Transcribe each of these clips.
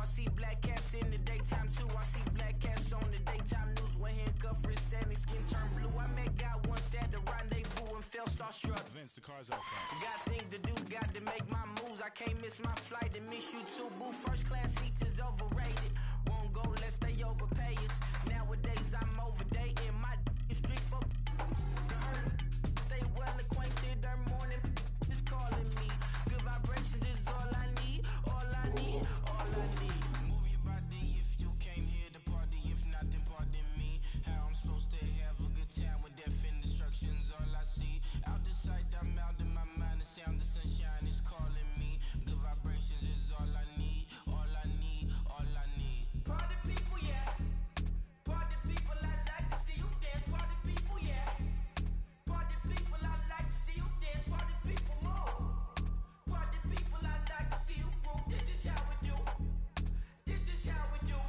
I see black cats in the daytime too. I see black cats on the daytime news with handcuff wrists and his skin turned blue. I met God once at the rendezvous and felt starstruck. Vince, the car's out front. Got things to do, got to make my moves. I can't miss my flight to miss you too, boo. First class seats is overrated. Won't go lest they overpay us. Nowadays I'm overdating. My street for the hurt. Stay well acquainted. Their morning is calling me. Good vibrations is all I need. All I need. All I need. Move your body if you came here to party. If not, then pardon me. How I'm supposed to have a good time with death and destruction's all I see. Out the sight, I'm out in my mind. The sound of sunshine is calling me. Good vibrations is all I need. All I need. All I need. Party people, yeah. Party people, I like to see you dance. Party people, yeah. Party people, I like to see you dance. Party people, move. Party people, I like to see you groove. This is how we do. This is how we do.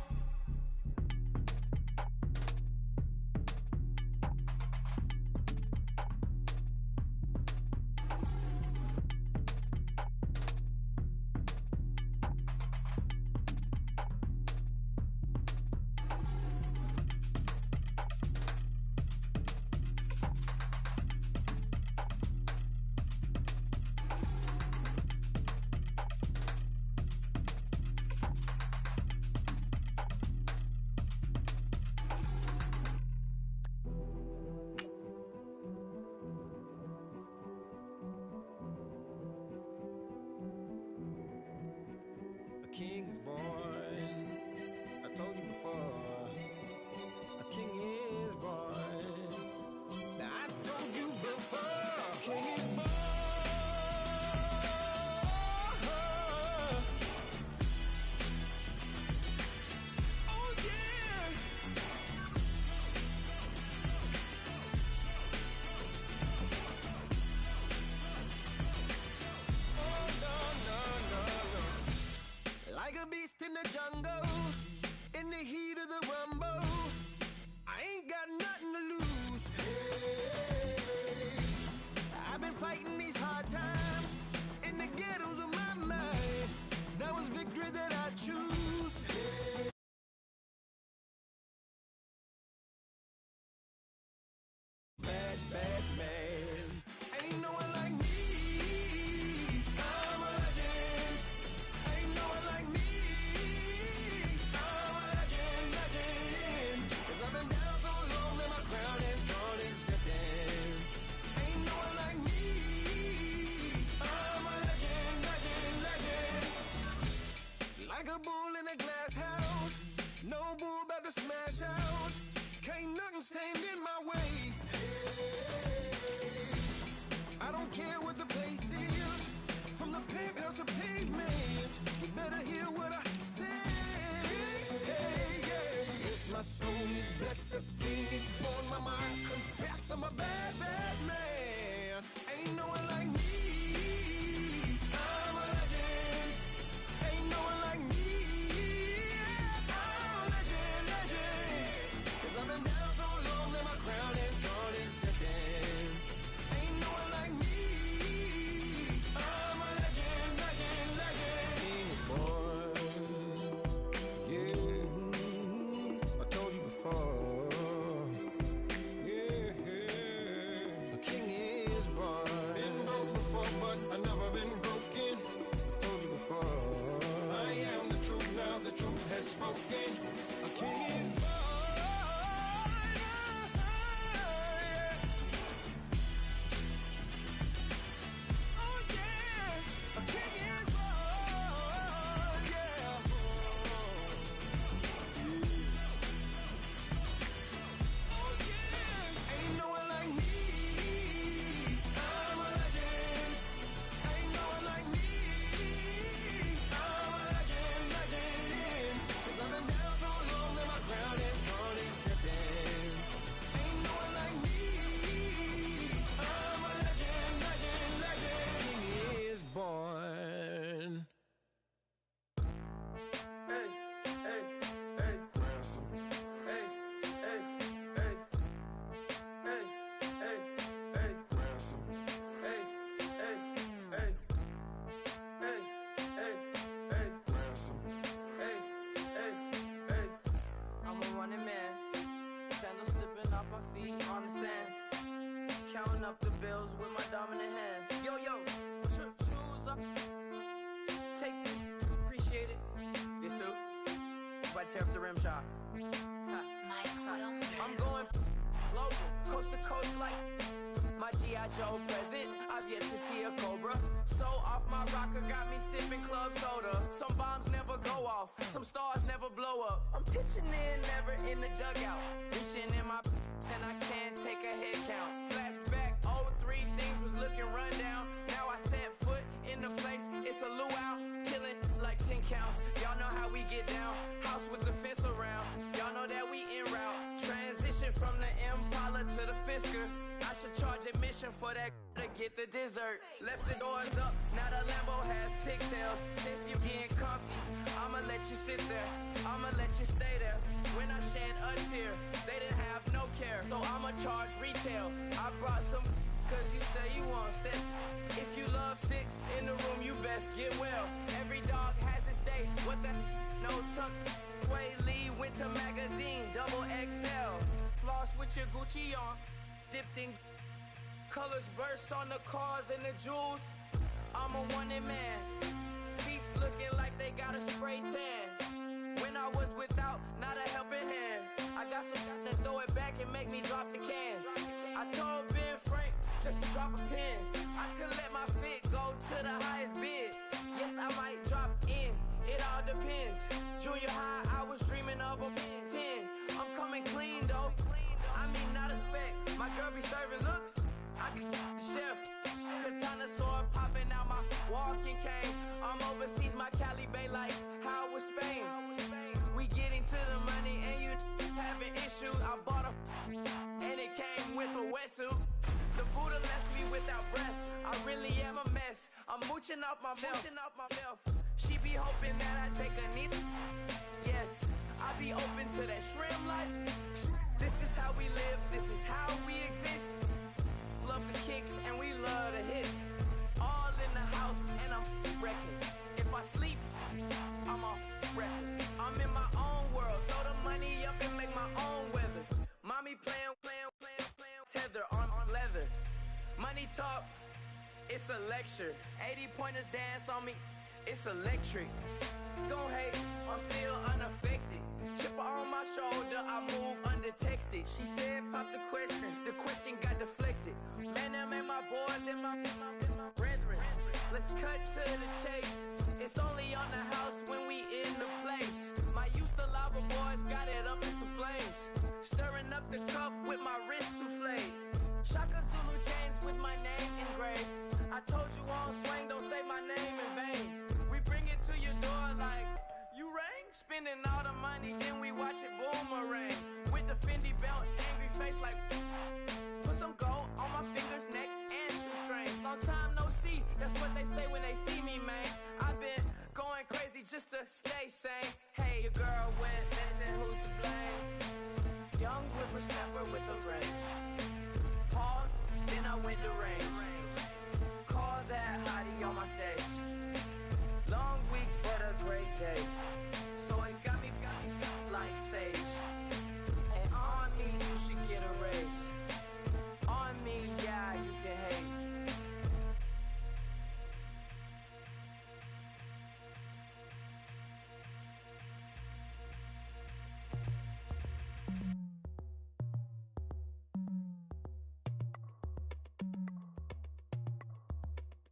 King is born. I told you before. A king is born. Now I told you before. King is born. Oh yeah. Oh no no no no. Like a beast in the jungle, in the heat of the rumble, I ain't got nothing to lose. Hey, I've been fighting these hard times in the ghettos of my mind. Now it's victory that I choose. Hey. Bad, bad man, ain't no one like me. I'm a legend. Ain't no one like me. I'm a legend, legend. 'Cause I've been down so long that my crown and throne is destined. Ain't no one like me. I'm a legend, legend, legend. Like a bull in a glass house. No bull about to smash out. Can't nothing stand in my way. I don't care what the place is, from the penthouse to pavement. You better hear what I say. Hey, yeah. Yes, my soul is blessed, the king is born. My mind confess I'm a bad, bad man. Ain't no one like me. I'm a legend. Ain't no one like me. I'm a legend, legend. 'Cause I've been down so long that my crown and throne is destined. Ain't no one like me. I'm a legend, legend, legend. King is born. Yeah, I told you before. Yeah, a king is born. Been broke before, but I've never been broken. I told you before. I am the truth now, the truth has spoken. A king is born. Oh yeah, a king is born. Yeah. Oh yeah, ain't no one like me. I'm a legend. my feet on the sand. Counting up the bills with my dominant hand. Yo, choose up. Take this, appreciate it. This too. But tear up the rim shot. I'm going global, coast to coast like my G.I. Joe present. I've yet to see a Cobra. So off my rocker got me sipping club soda. Some bombs never go off, some stars never blow up. I'm pitching in, never in the dugout. Reaching in my and I can't take a head count. Flashback, 03, things was looking rundown. Now I set foot in the place, it's a luau. Killing like 10 counts. Y'all know how we get down. House with the fence around. Y'all know that we en route. Transition from the Impala to the Fisker. I should charge admission for that to get the dessert. Left the doors up, now the Lambo has pigtails. Since you getting comfy, I'ma let you sit there. I'ma let you stay there. When I shed a tear, they didn't have no care. So I'ma charge retail. I brought some cause you say you want sit. If you love sick in the room, you best get well. Every dog has its day. What the no tuck. Sway Lee Winter Magazine, double XL. Floss with your Gucci on. Dipped in colors burst on the cars and the jewels. I'm a wanted man. Seats looking like they got a spray tan. When I was without, not a helping hand. I got some guys that throw it back and make me drop the cans. I told Ben Frank just to drop a pin. I could let my fit go to the highest bid. Yes, I might drop in. It all depends. Junior high, I was dreaming of a 10. I'm coming clean though. I mean, not a spec. My girl be serving looks. I can the chef. Katana sword popping out my walking cane. I'm overseas, my Cali Bay like how was Spain. We getting to the money and you having issues. I bought a and it came with a wetsuit. The Buddha left me without breath. I really am a mess. I'm mooching off myself. She be hoping that I take a knee. Yes, I be open to that shrimp life. This is how we live, this is how we exist. Love the kicks and we love the hits. All in the house and I'm wrecking. If I sleep, I'm off wrecking. I'm in my own world, throw the money up and make my own weather. Mommy playing, tether on leather. Money talk, it's a lecture. 80 pointers dance on me, it's electric. Don't hate, I'm still unaffected. Chipper on my shoulder, I move undetected. She said, pop the question got deflected. Man, that made my boy, then my brethren. Let's cut to the chase. It's only on the house when we in the place. My used to lava boys got it up in some flames. Stirring up the cup with my wrist souffle. Shaka Zulu chains with my name engraved. I told you on swing, don't say my name in vain. We bring it to your door like, you rang? Spending all the money, then we watch it boomerang. With the Fendi belt, angry face like, put some gold on my fingers, neck, and shoestrings. Long time no see, that's what they say when they see me, man. I've been going crazy just to stay sane. Hey, your girl went missing, who's to blame? Young whippersnapper with a range. Pause, then I went to range. Call that hottie on my stage. Long week, but a great day. So it got me like sage. And on me, you should get a raise. On me, yeah, you can hate.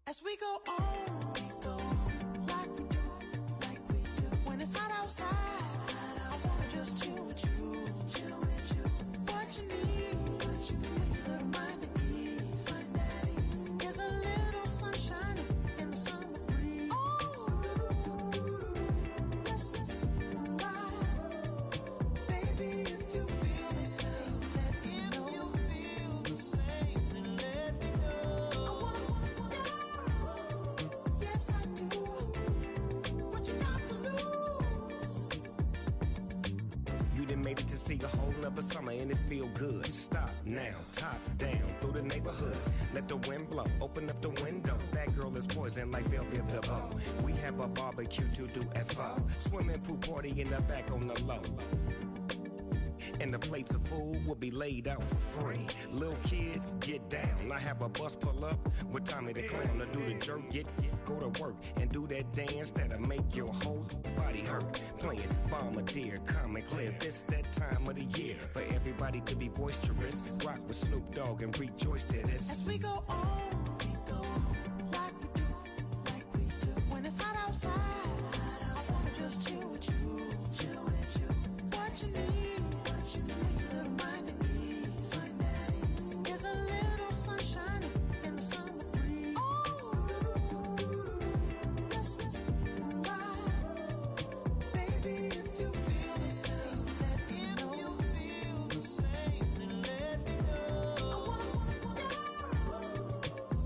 As we go on, like we do, when it's hot outside, I wanna just chill with you, what you need, to make your little mind at ease, there's a little sunshine in the summer breeze, let's ride, baby, if you feel the same, let me know, let me know, I wanna yes, I do. What you got to lose? You done made it to see a whole nother summer and it feel good. Stop now, top down, through the neighborhood. Let the wind blow, open up the window. That girl is poison like Belleville DeVoe. We have a barbecue to do FO. Swimming pool party in the back on the low. and the plates of food will be laid out for free. Little kids, get down. I have a bus pull up with Tommy the Clown to do the jerk, go to work and do that dance that'll make your whole body hurt. Playing Bombardier, Common Clear. This that time of the year for everybody to be boisterous. Rock with Snoop Dogg and rejoice to this. As we go on, like we do. When it's hot outside, I wanna just chill with you. What you need, a little mind at ease. There's a little sunshine in the summer breeze. Yes, right. Baby, if you feel the same, let me know. Then let me know.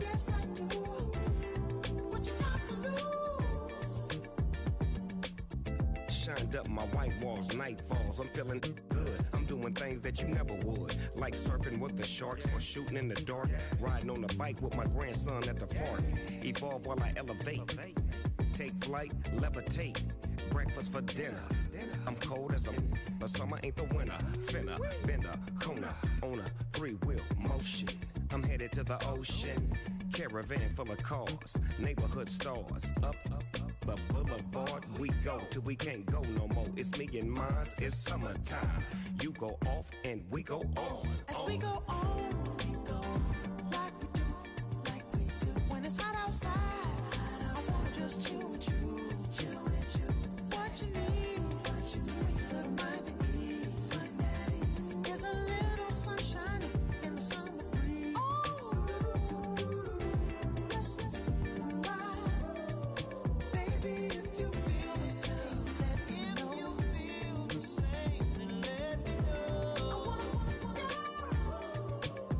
Yes, I do. What you got to lose? Shined up my white walls, night falls. I'm feeling good. I'm doing things that you never would, like surfing with the sharks or shooting in the dark, riding on a bike with my grandson at the park. Evolve while I elevate, take flight, levitate, breakfast for dinner. I'm cold as but summer ain't the winter. Finna, bender, Kona, on a 3-wheel motion. I'm headed to the ocean, caravan full of cars, neighborhood stars. Up the boulevard we go till we can't go no more. It's me and mine, it's summertime. You go off and we go on. As we go on, like we do. When it's hot outside, I wanna just chill with you. What you need, a little mind at ease. There's a little sunshine in the summer breeze. Yes, right. Baby, if you feel the same, let me know. Then let me know.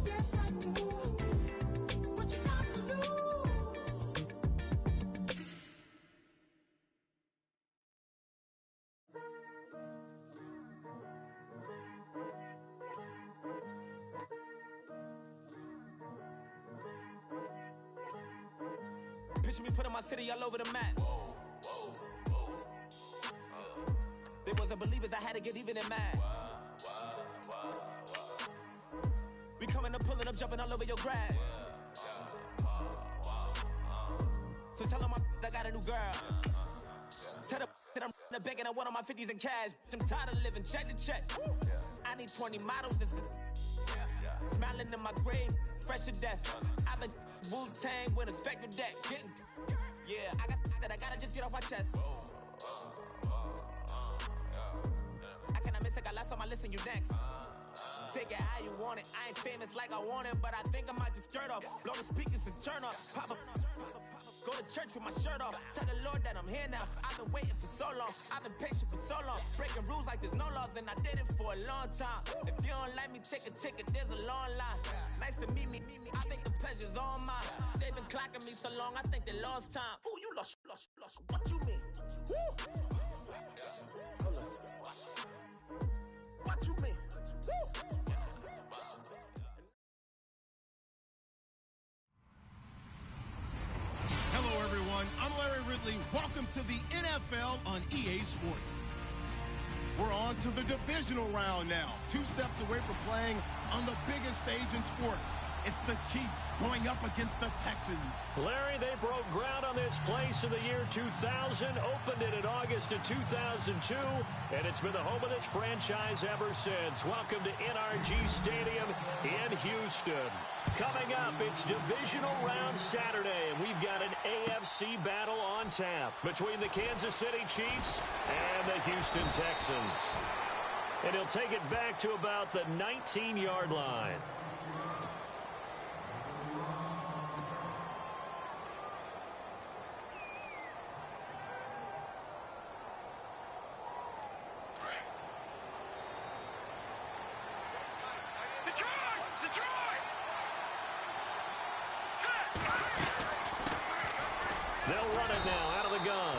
Yes, I do. What you got to lose? Picture me putting my city all over the map. They wasn't believers, I had to get even in mad. We coming up, pulling up, jumping all over your grass. So tell them I got a new girl. Tell them that I'm in the bank and I want all my 50s in cash. I'm tired of living check to check. I need 20 models. This is smiling in my grave, fresh to death. I've been Wu-Tang with a spectral deck. Yeah, I gotta just get off my chest. I cannot miss, I got last on my list and you next. Take it how you want it. I ain't famous like I want it, but I think I might just skirt off. Blow the speakers and turn up. Pop up. Go to church with my shirt off. Tell the Lord that I'm here now. I've been waiting for so long. I've been patient for so long. Breaking rules like there's no laws, and I did it for a long time. If you don't like me, take a ticket. There's a long line. Nice to meet me. I think the pleasure's all mine. They've been clocking me so long, I think they lost time. Ooh, you lost. What you mean? Woo! What you mean? Woo! Hello, everyone. I'm Larry Ridley. Welcome to the NFL on EA Sports. We're on to the divisional round now. 2 steps away from playing on the biggest stage in sports. It's the Chiefs going up against the Texans. Larry, they broke ground on this place in the year 2000, opened it in August of 2002, and it's been the home of this franchise ever since. Welcome to NRG Stadium in Houston. Coming up, it's divisional round Saturday, and we've got an AFC battle on tap between the Kansas City Chiefs and the Houston Texans. And he'll take it back to about the 19-yard line. They'll run it now out of the gun.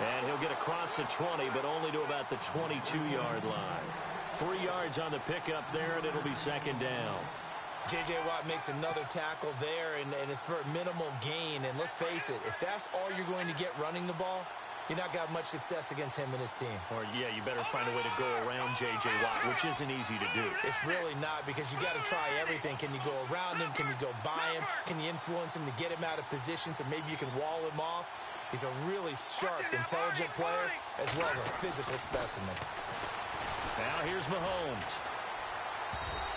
And he'll get across the 20, but only to about the 22-yard line. 3 yards on the pickup there, and it'll be second down. J.J. Watt makes another tackle there, and it's for a minimal gain. And let's face it, if that's all you're going to get running the ball, you're not got much success against him and his team. Or, yeah, you better find a way to go around J.J. Watt, which isn't easy to do. It's really not, because you got to try everything. Can you go around him? Can you go by him? Can you influence him to get him out of position so maybe you can wall him off? He's a really sharp, intelligent player, as well as a physical specimen. Now here's Mahomes.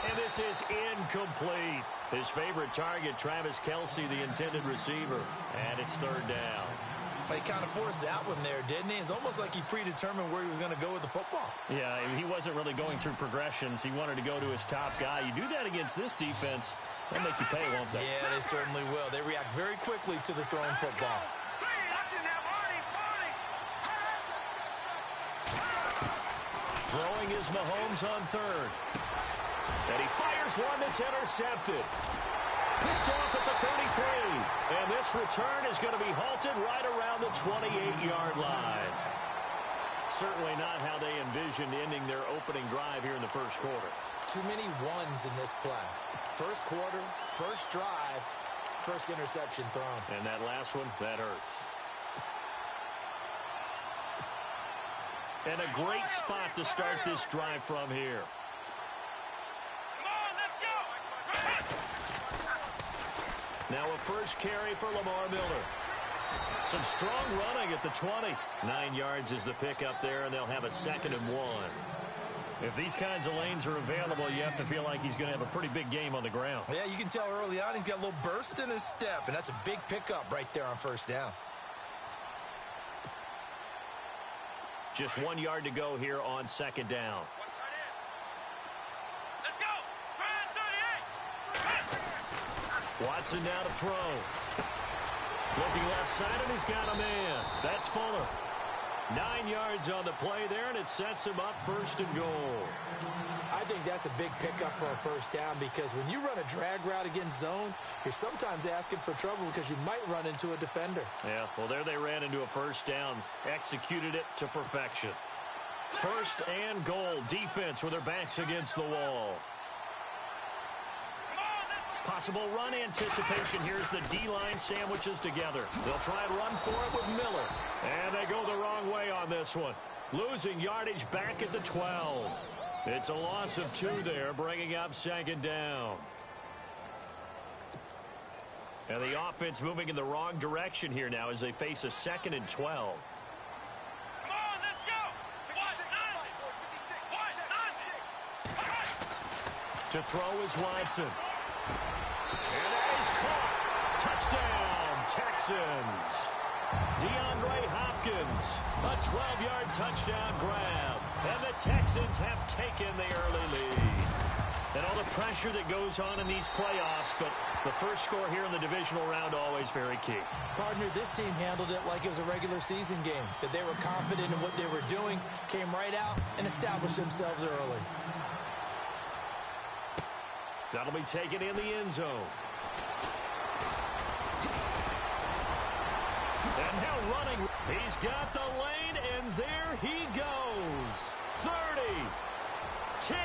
And this is incomplete. His favorite target, Travis Kelce, the intended receiver. And it's third down. He kind of forced that one there, didn't he? It's almost like he predetermined where he was going to go with the football. Yeah, he wasn't really going through progressions. He wanted to go to his top guy. You do that against this defense, they'll make you pay, won't they? Yeah, they certainly will. They react very quickly to the thrown football. Throwing is Mahomes on third. And he fires one that's intercepted. Picked off at the 33. And this return is going to be halted right around the 28-yard line. Certainly not how they envisioned ending their opening drive here in the first quarter. Too many ones in this play. First quarter, first drive, first interception thrown. And that last one, that hurts. And a great spot to start this drive from here. Now a first carry for Lamar Miller. Some strong running at the 20. 9 yards is the pickup there, and they'll have a 2nd and 1. If these kinds of lanes are available, you have to feel like he's going to have a pretty big game on the ground. Yeah, you can tell early on he's got a little burst in his step, and that's a big pickup right there on first down. Just 1 yard to go here on 2nd down. Watson now to throw. Looking left side, and he's got a man. That's Fuller. 9 yards on the play there, and it sets him up 1st and goal. I think that's a big pickup for a first down, because when you run a drag route against zone, you're sometimes asking for trouble because you might run into a defender. Yeah, well, there they ran into a first down. Executed it to perfection. 1st and goal. Defense with their backs against the wall. Possible run anticipation. Here's the D-line sandwiches together. They'll try and run for it with Miller. And they go the wrong way on this one. Losing yardage back at the 12. It's a loss of 2 there, bringing up 2nd down. And the offense moving in the wrong direction here now as they face a 2nd and 12. To throw is Watson. And that is caught. Touchdown, Texans. DeAndre Hopkins, a 12-yard touchdown grab. And the Texans have taken the early lead. And all the pressure that goes on in these playoffs, but the first score here in the divisional round always very key. Partner, this team handled it like it was a regular season game, that they were confident in what they were doing, came right out and established themselves early. That'll be taken in the end zone. And now running. He's got the lane, and there he goes. 30, 10,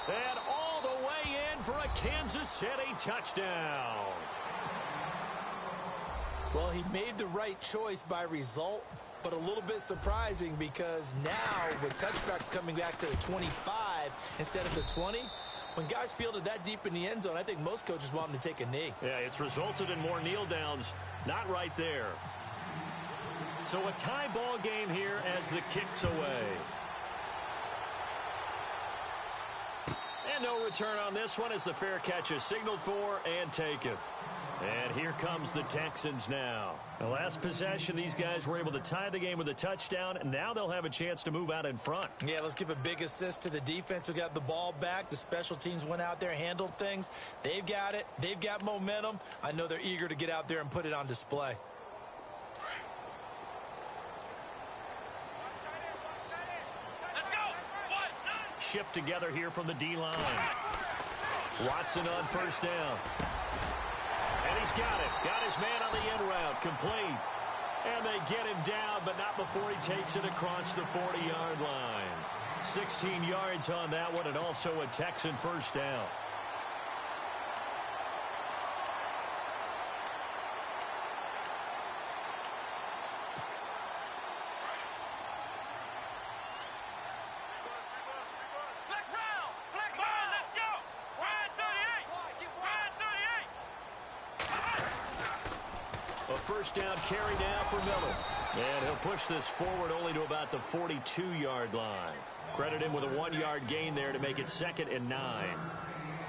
and all the way in for a Kansas City touchdown. Well, he made the right choice by result, but a little bit surprising because now with touchbacks coming back to the 25 instead of the 20, when guys fielded that deep in the end zone, I think most coaches want them to take a knee. Yeah, it's resulted in more kneel downs. Not right there. So a tie ball game here as the kick's away. And no return on this one as the fair catch is signaled for and taken. And here comes the Texans now. The last possession, these guys were able to tie the game with a touchdown, and now they'll have a chance to move out in front. Yeah, let's give a big assist to the defense who got the ball back. The special teams went out there, handled things. They've got it. They've got momentum. I know they're eager to get out there and put it on display. Shift together here from the D-line. Watson on first down. And he's got it. Got his man on the end route. Complete. And they get him down, but not before he takes it across the 40-yard line. 16 yards on that one, and also a Texan first down. first down carry now for Miller. And he'll push this forward only to about the 42-yard line. Credit him with a 1-yard gain there to make it 2nd and 9.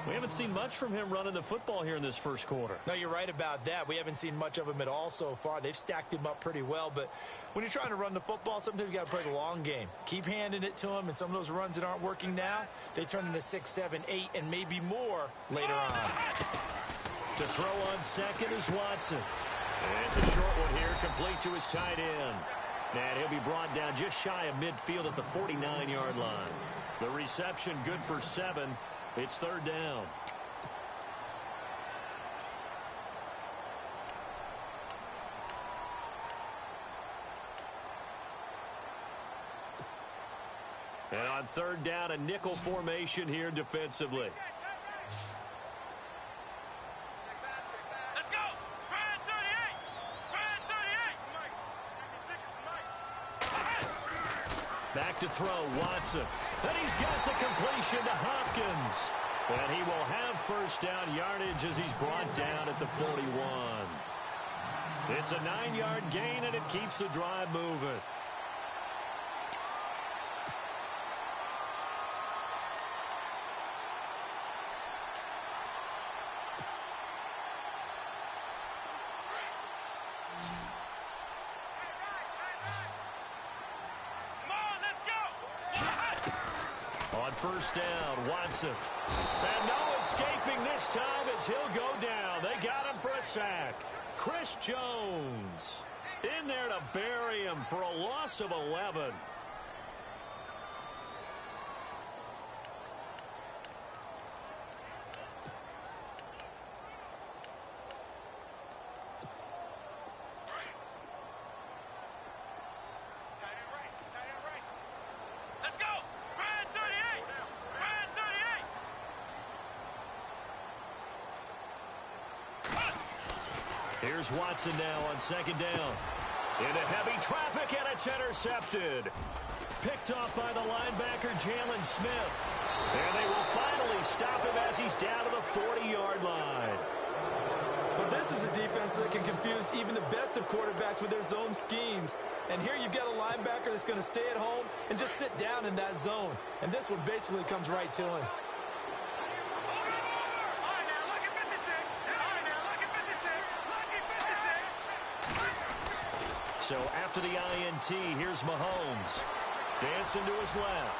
We haven't seen much from him running the football here in this first quarter. No, you're right about that. We haven't seen much of him at all so far. They've stacked him up pretty well, but when you're trying to run the football, sometimes you got to play the long game. Keep handing it to him, and some of those runs that aren't working now, they turn into 6, 7, 8, and maybe more later on. To throw on second is Watson. And it's a short one here, complete to his tight end. And he'll be brought down just shy of midfield at the 49-yard line. The reception good for 7. It's 3rd down. And on 3rd down, a nickel formation here defensively. Back to throw, Watson. And he's got the completion to Hopkins. And he will have first down yardage as he's brought down at the 41. It's a 9-yard gain, and it keeps the drive moving. First down, Watson. And no escaping this time as he'll go down. They got him for a sack. Chris Jones in there to bury him for a loss of 11. Here's Watson now on 2nd down. Into heavy traffic, and it's intercepted. Picked off by the linebacker, Jalen Smith. And they will finally stop him as he's down to the 40-yard line. Well, this is a defense that can confuse even the best of quarterbacks with their zone schemes. And here you've got a linebacker that's going to stay at home and just sit down in that zone. And this one basically comes right to him. So after the INT, here's Mahomes. Dancing to his left.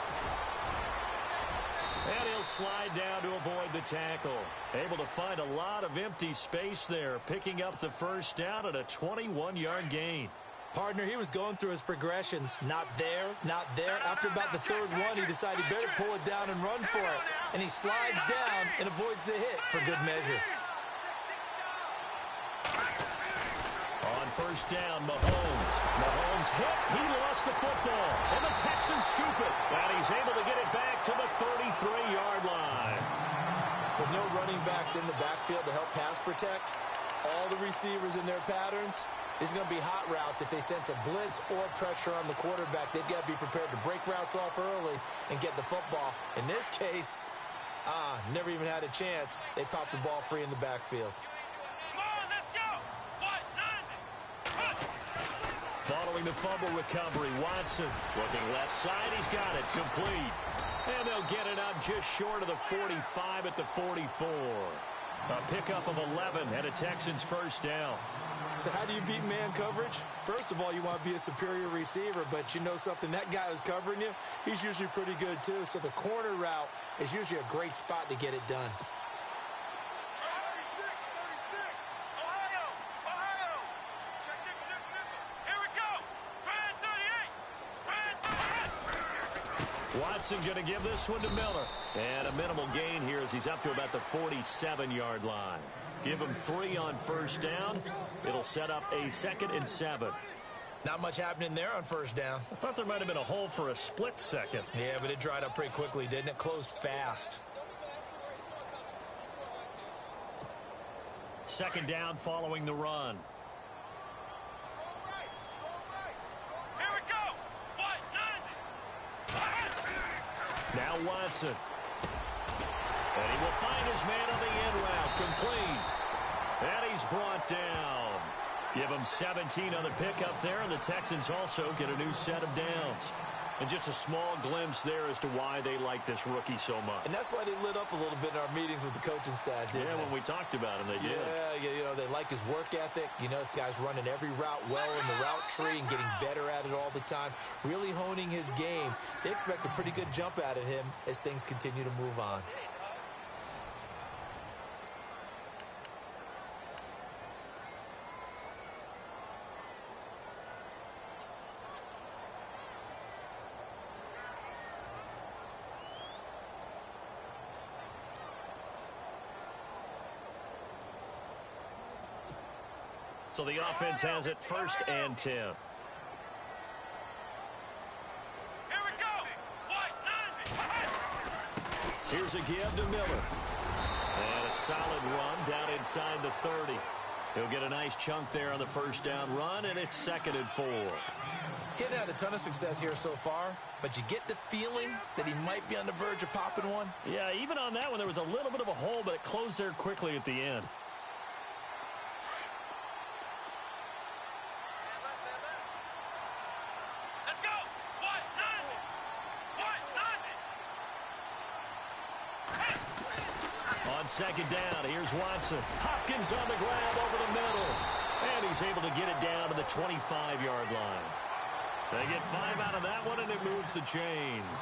And he'll slide down to avoid the tackle. Able to find a lot of empty space there, picking up the first down at a 21-yard gain. Partner, he was going through his progressions. Not there, not there. After about the 3rd one, he decided he better pull it down and run for it. And he slides down and avoids the hit for good measure. First down, Mahomes. Mahomes hit. He lost the football. And the Texans scoop it. And he's able to get it back to the 33-yard line. With no running backs in the backfield to help pass protect, all the receivers in their patterns, it's going to be hot routes if they sense a blitz or pressure on the quarterback. They've got to be prepared to break routes off early and get the football. In this case, never even had a chance. They popped the ball free in the backfield. Following the fumble recovery, Watson looking left side. He's got it complete. And they'll get it up just short of the 45 at the 44. A pickup of 11 and a Texans first down. So how do you beat man coverage? First of all, you want to be a superior receiver, but you know something, that guy who's covering you, he's usually pretty good too. So the corner route is usually a great spot to get it done. Watson going to give this one to Miller. And a minimal gain here as he's up to about the 47-yard line. Give him 3 on first down. It'll set up a 2nd and 7. Not much happening there on first down. I thought there might have been a hole for a split second. Yeah, but it dried up pretty quickly, didn't it? Closed fast. 2nd down following the run. Now Watson. And he will find his man on the end route. Complete. And he's brought down. Give them 17 on the pickup there, and the Texans also get a new set of downs. And just a small glimpse there as to why they like this rookie so much. And that's why they lit up a little bit in our meetings with the coaching staff, didn't they? When we talked about him, they did. Yeah, you know, they like his work ethic. You know, this guy's running every route well in the route tree and getting better at it all the time, really honing his game. They expect a pretty good jump out of him as things continue to move on. So the offense has it 1st and 10. Here we go. Here's a give to Miller. And a solid run down inside the 30. He'll get a nice chunk there on the 1st down run, and it's 2nd and 4. Getting had a ton of success here so far, but you get the feeling that he might be on the verge of popping one. Yeah, even on that one, there was a little bit of a hole, but it closed there quickly at the end. On 2nd down, here's Watson. Hopkins on the grab over the middle. And he's able to get it down to the 25-yard line. They get 5 out of that one, and it moves the chains.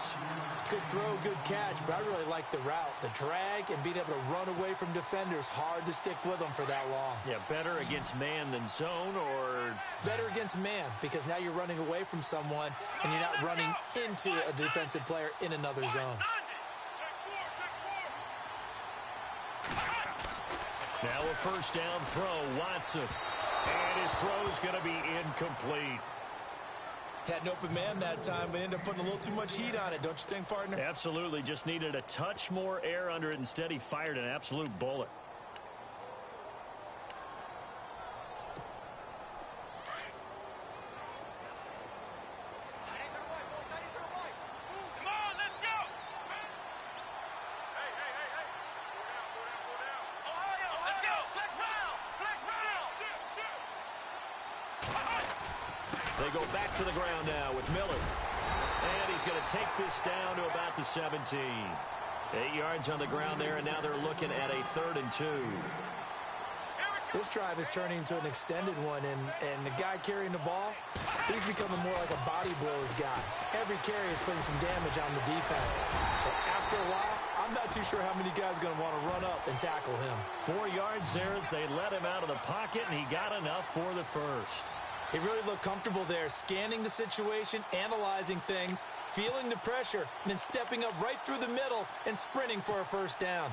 Good throw, good catch, but I really like the route. The drag and being able to run away from defenders, hard to stick with them for that long. Yeah, better against man than zone, or... Better against man, because now you're running away from someone, and you're not running into a defensive player in another zone. Now a 1st down throw, Watson. And his throw is going to be incomplete. Had an open man that time, but ended up putting a little too much heat on it, don't you think, partner? Absolutely. Just needed a touch more air under it. Instead, he fired an absolute bullet. They go back to the ground now with Miller. And he's going to take this down to about the 17. 8 yards on the ground there, and now they're looking at a 3rd and 2. This drive is turning into an extended one, and the guy carrying the ball, he's becoming more like a body blows guy. Every carry is putting some damage on the defense. So after a while, I'm not too sure how many guys are going to want to run up and tackle him. 4 yards there as they let him out of the pocket, and he got enough for the 1st. He really looked comfortable there, scanning the situation, analyzing things, feeling the pressure, and then stepping up right through the middle and sprinting for a 1st down.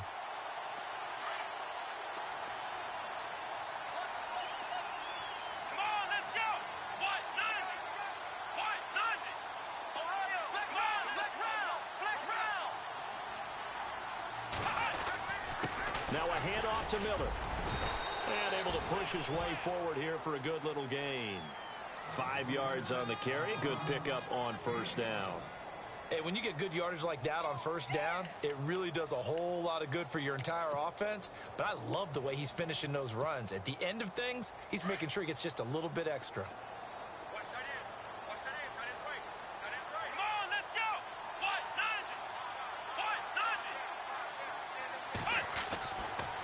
Now a handoff to Miller. And able to push his way forward here for a good little gain. 5 yards on the carry. Good pickup on 1st down. Hey, when you get good yardage like that on 1st down, it really does a whole lot of good for your entire offense. But I love the way he's finishing those runs. At the end of things, he's making sure he gets just a little bit extra.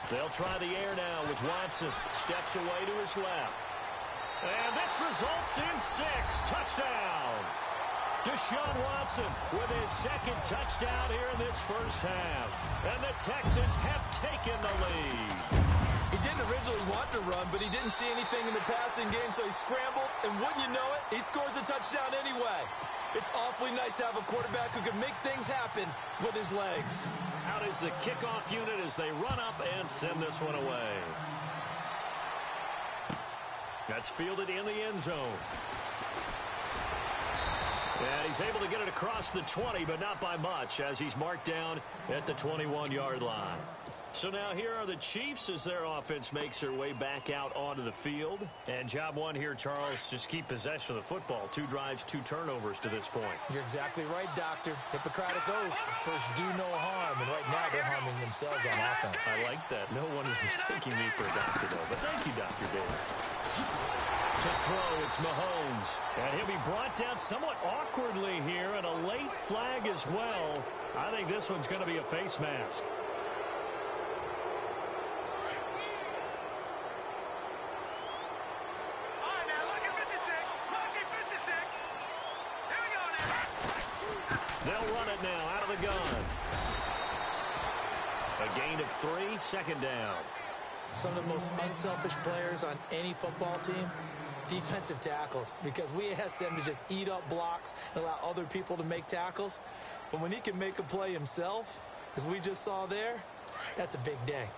They'll try the air now with Watson. Steps away to his left. And this results in 6. Touchdown. Deshaun Watson with his 2nd touchdown here in this 1st half. And the Texans have taken the lead. He didn't originally want to run, but he didn't see anything in the passing game, so he scrambled, and wouldn't you know it, he scores a touchdown anyway. It's awfully nice to have a quarterback who can make things happen with his legs. Out is the kickoff unit as they run up and send this one away. That's fielded in the end zone. And he's able to get it across the 20, but not by much, as he's marked down at the 21-yard line. So now here are the Chiefs as their offense makes their way back out onto the field. And job one here, Charles, just keep possession of the football. 2 drives, 2 turnovers to this point. You're exactly right, Doctor. Hippocratic oath. First, do no harm. And right now, they're harming themselves on offense. I like that. No one is mistaking me for a doctor, though. But thank you, Dr. Davis. To throw, it's Mahomes. And he'll be brought down somewhat awkwardly here, and a late flag as well. I think this one's going to be a face mask. They'll run it now out of the gun. A gain of 3, second down. Some of the most unselfish players on any football team, defensive tackles, because we ask them to just eat up blocks and allow other people to make tackles. But when he can make a play himself, as we just saw there, that's a big day.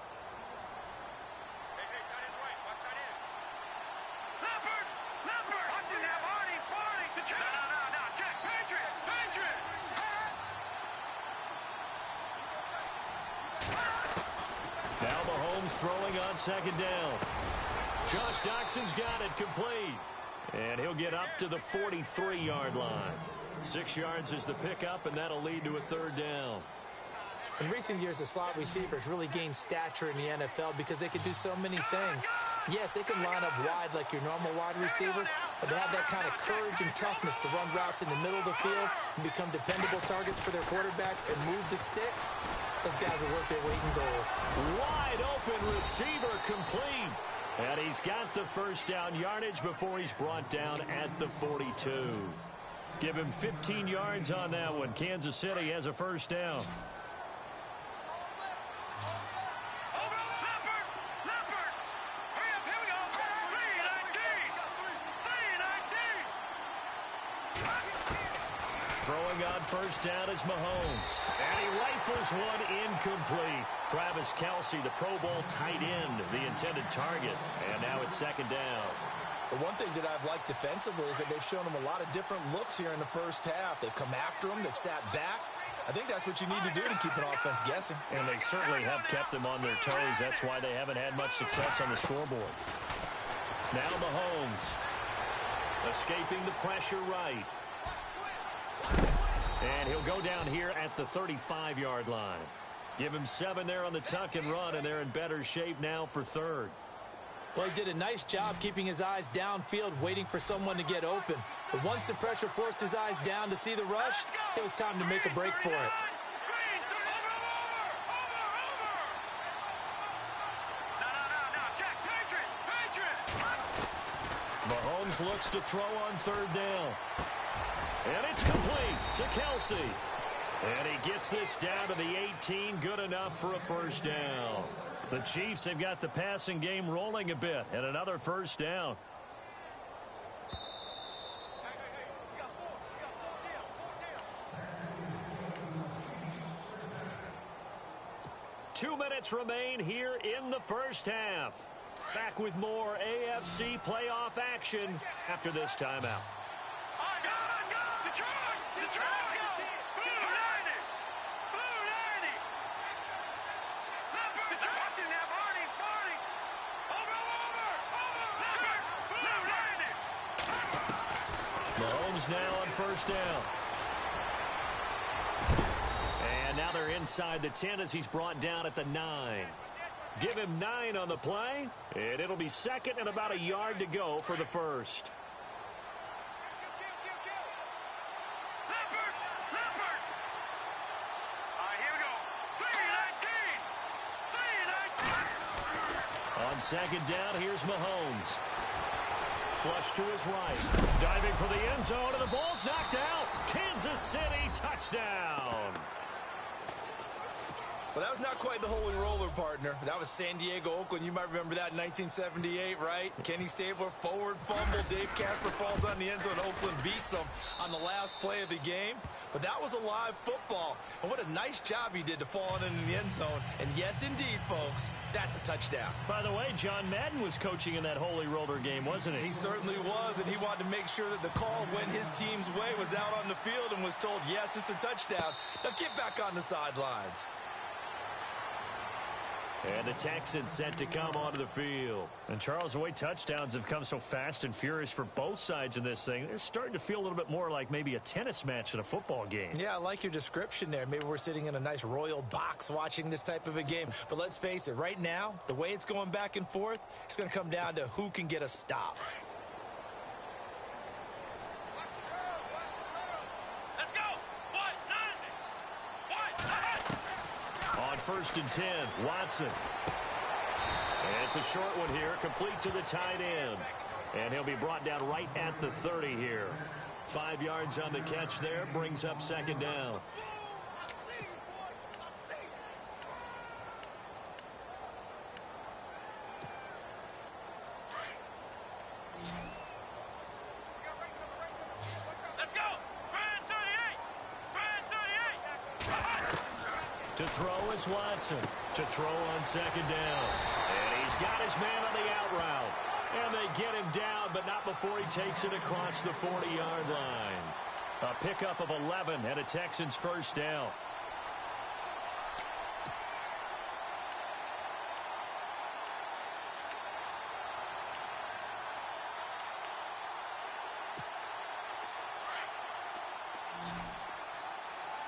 Now Mahomes throwing on second down. Josh Doxson's got it complete. And he'll get up to the 43-yard line. 6 yards is the pickup, and that'll lead to a third down. In recent years, the slot receivers really gained stature in the NFL because they can do so many things. Yes, they can line up wide like your normal wide receiver, but to have that kind of courage and toughness to run routes in the middle of the field and become dependable targets for their quarterbacks and move the sticks, those guys will work their weight in gold. Wide open receiver complete. And he's got the first down yardage before he's brought down at the 42. Give him 15 yards on that one. Kansas City has a first down. Throwing on first down is Mahomes. And he rifles one incomplete. Travis Kelce, the Pro Bowl tight end, the intended target. And now it's second down. The one thing that I've liked defensively is that they've shown him a lot of different looks here in the first half. They've come after him. They've sat back. I think that's what you need to do to keep an offense guessing. And they certainly have kept them on their toes. That's why they haven't had much success on the scoreboard. Now Mahomes. Escaping the pressure right. And he'll go down here at the 35-yard line. Give him 7 there on the tuck and run, and they're in better shape now for third. Well, he did a nice job keeping his eyes downfield, waiting for someone to get open. But once the pressure forced his eyes down to see the rush, it was time to make a break for it. Mahomes looks to throw on third down. And it's complete to Kelce. And he gets this down to the 18. Good enough for a first down. The Chiefs have got the passing game rolling a bit. And another first down. Two minutes remain here in the first half. Back with more AFC playoff action after this timeout. Mahomes now on first down. And now they're inside the 10 as he's brought down at the 9. Give him 9 on the play, and it'll be second and about a yard to go for the first. On second down, here's Mahomes. Flush to his right. Diving for the end zone, and the ball's knocked out. Kansas City touchdown. Well, that was not quite the holy roller, partner. That was San Diego, Oakland. You might remember that in 1978, right? Kenny Stabler, forward fumble. Dave Casper falls on the end zone. Oakland beats them on the last play of the game. But that was a live football. And what a nice job he did to fall in the end zone. And yes, indeed, folks, that's a touchdown. By the way, John Madden was coaching in that holy roller game, wasn't he? He certainly was, and he wanted to make sure that the call went his team's way, was out on the field and was told, yes, it's a touchdown. Now get back on the sidelines. And the Texans set to come onto the field. And, Charles, the way touchdowns have come so fast and furious for both sides in this thing, it's starting to feel a little bit more like maybe a tennis match than a football game. Yeah, I like your description there. Maybe we're sitting in a nice royal box watching this type of a game. But let's face it, right now, the way it's going back and forth, it's going to come down to who can get a stop. Let's go. What? 90. What? On 1st and 10, Watson. And it's a short one here, complete to the tight end. And he'll be brought down right at the 30 here. 5 yards on the catch there, brings up 2nd down. Let's go. Brand 38. Brand 38. To throw is Watson. To throw on 2nd down. And he's got his man on the out route. And they get him down, but not before he takes it across the 40-yard line. A pickup of 11 and a Texans 1st down.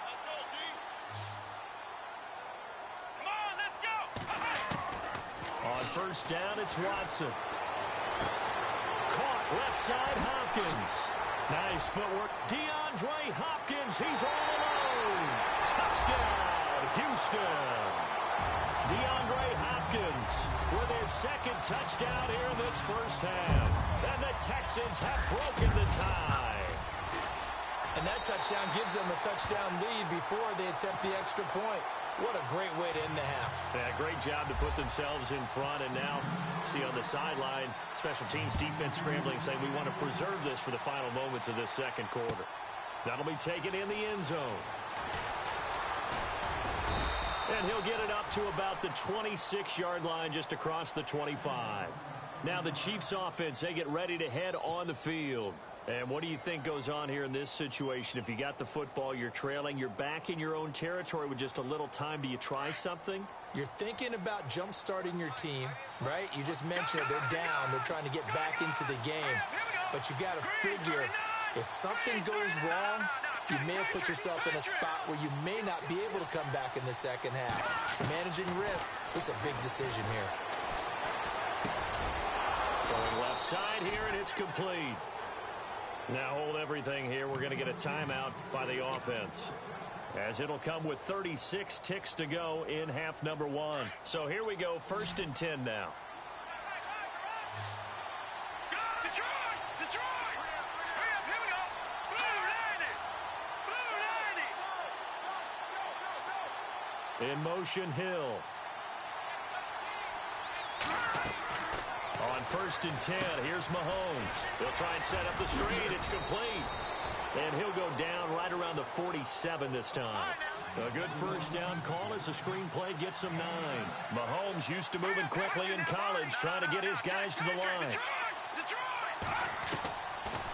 Let's go, D. Come on, let's go. On 1st down, it's Watson. Caught left side, Hopkins. Nice footwork. DeAndre Hopkins, he's all alone. Touchdown, Houston. DeAndre Hopkins with his 2nd touchdown here in this 1st half. And the Texans have broken the tie. And that touchdown gives them a touchdown lead before they attempt the extra point. What a great way to end the half. Yeah, great job to put themselves in front. And now, see on the sideline, special teams defense scrambling, saying we want to preserve this for the final moments of this 2nd quarter. That'll be taken in the end zone. And he'll get it up to about the 26-yard line, just across the 25. Now the Chiefs offense, they get ready to head on the field. And what do you think goes on here in this situation? If you got the football, you're trailing, you're back in your own territory with just a little time. Do you try something? You're thinking about jump-starting your team, right? You just mentioned it. They're down. They're trying to get back into the game. But you got to figure, if something goes wrong, you may have put yourself in a spot where you may not be able to come back in the 2nd half. Managing risk is a big decision here. Going left side here, and it's complete. Now hold everything here. We're going to get a timeout by the offense, as it'll come with 36 ticks to go in half number 1. So here we go, 1st and 10 now. Detroit! Hurry up, here we go. Blue 90. In motion, Hill. On 1st and 10, here's Mahomes. He'll try and set up the screen. It's complete. And he'll go down right around the 47 this time. A good 1st down call as the screen play gets him 9. Mahomes used to moving quickly in college, trying to get his guys to the line.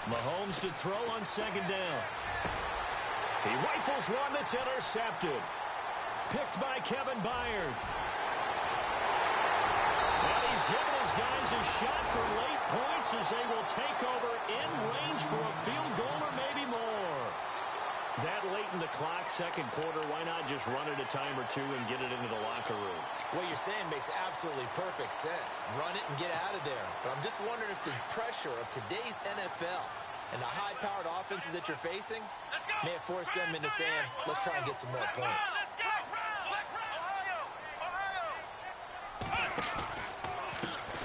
Mahomes to throw on 2nd down. He rifles one that's intercepted. Picked by Kevin Byard. And he's given his guys a shot for late points as they will take over in range for a field goal or maybe more. That late in the clock, 2nd quarter, why not just run it a time or two and get it into the locker room? What you're saying makes absolutely perfect sense. Run it and get out of there. But I'm just wondering if the pressure of today's NFL and the high-powered offenses that you're facing may have forced them into saying, let's try and get some more points.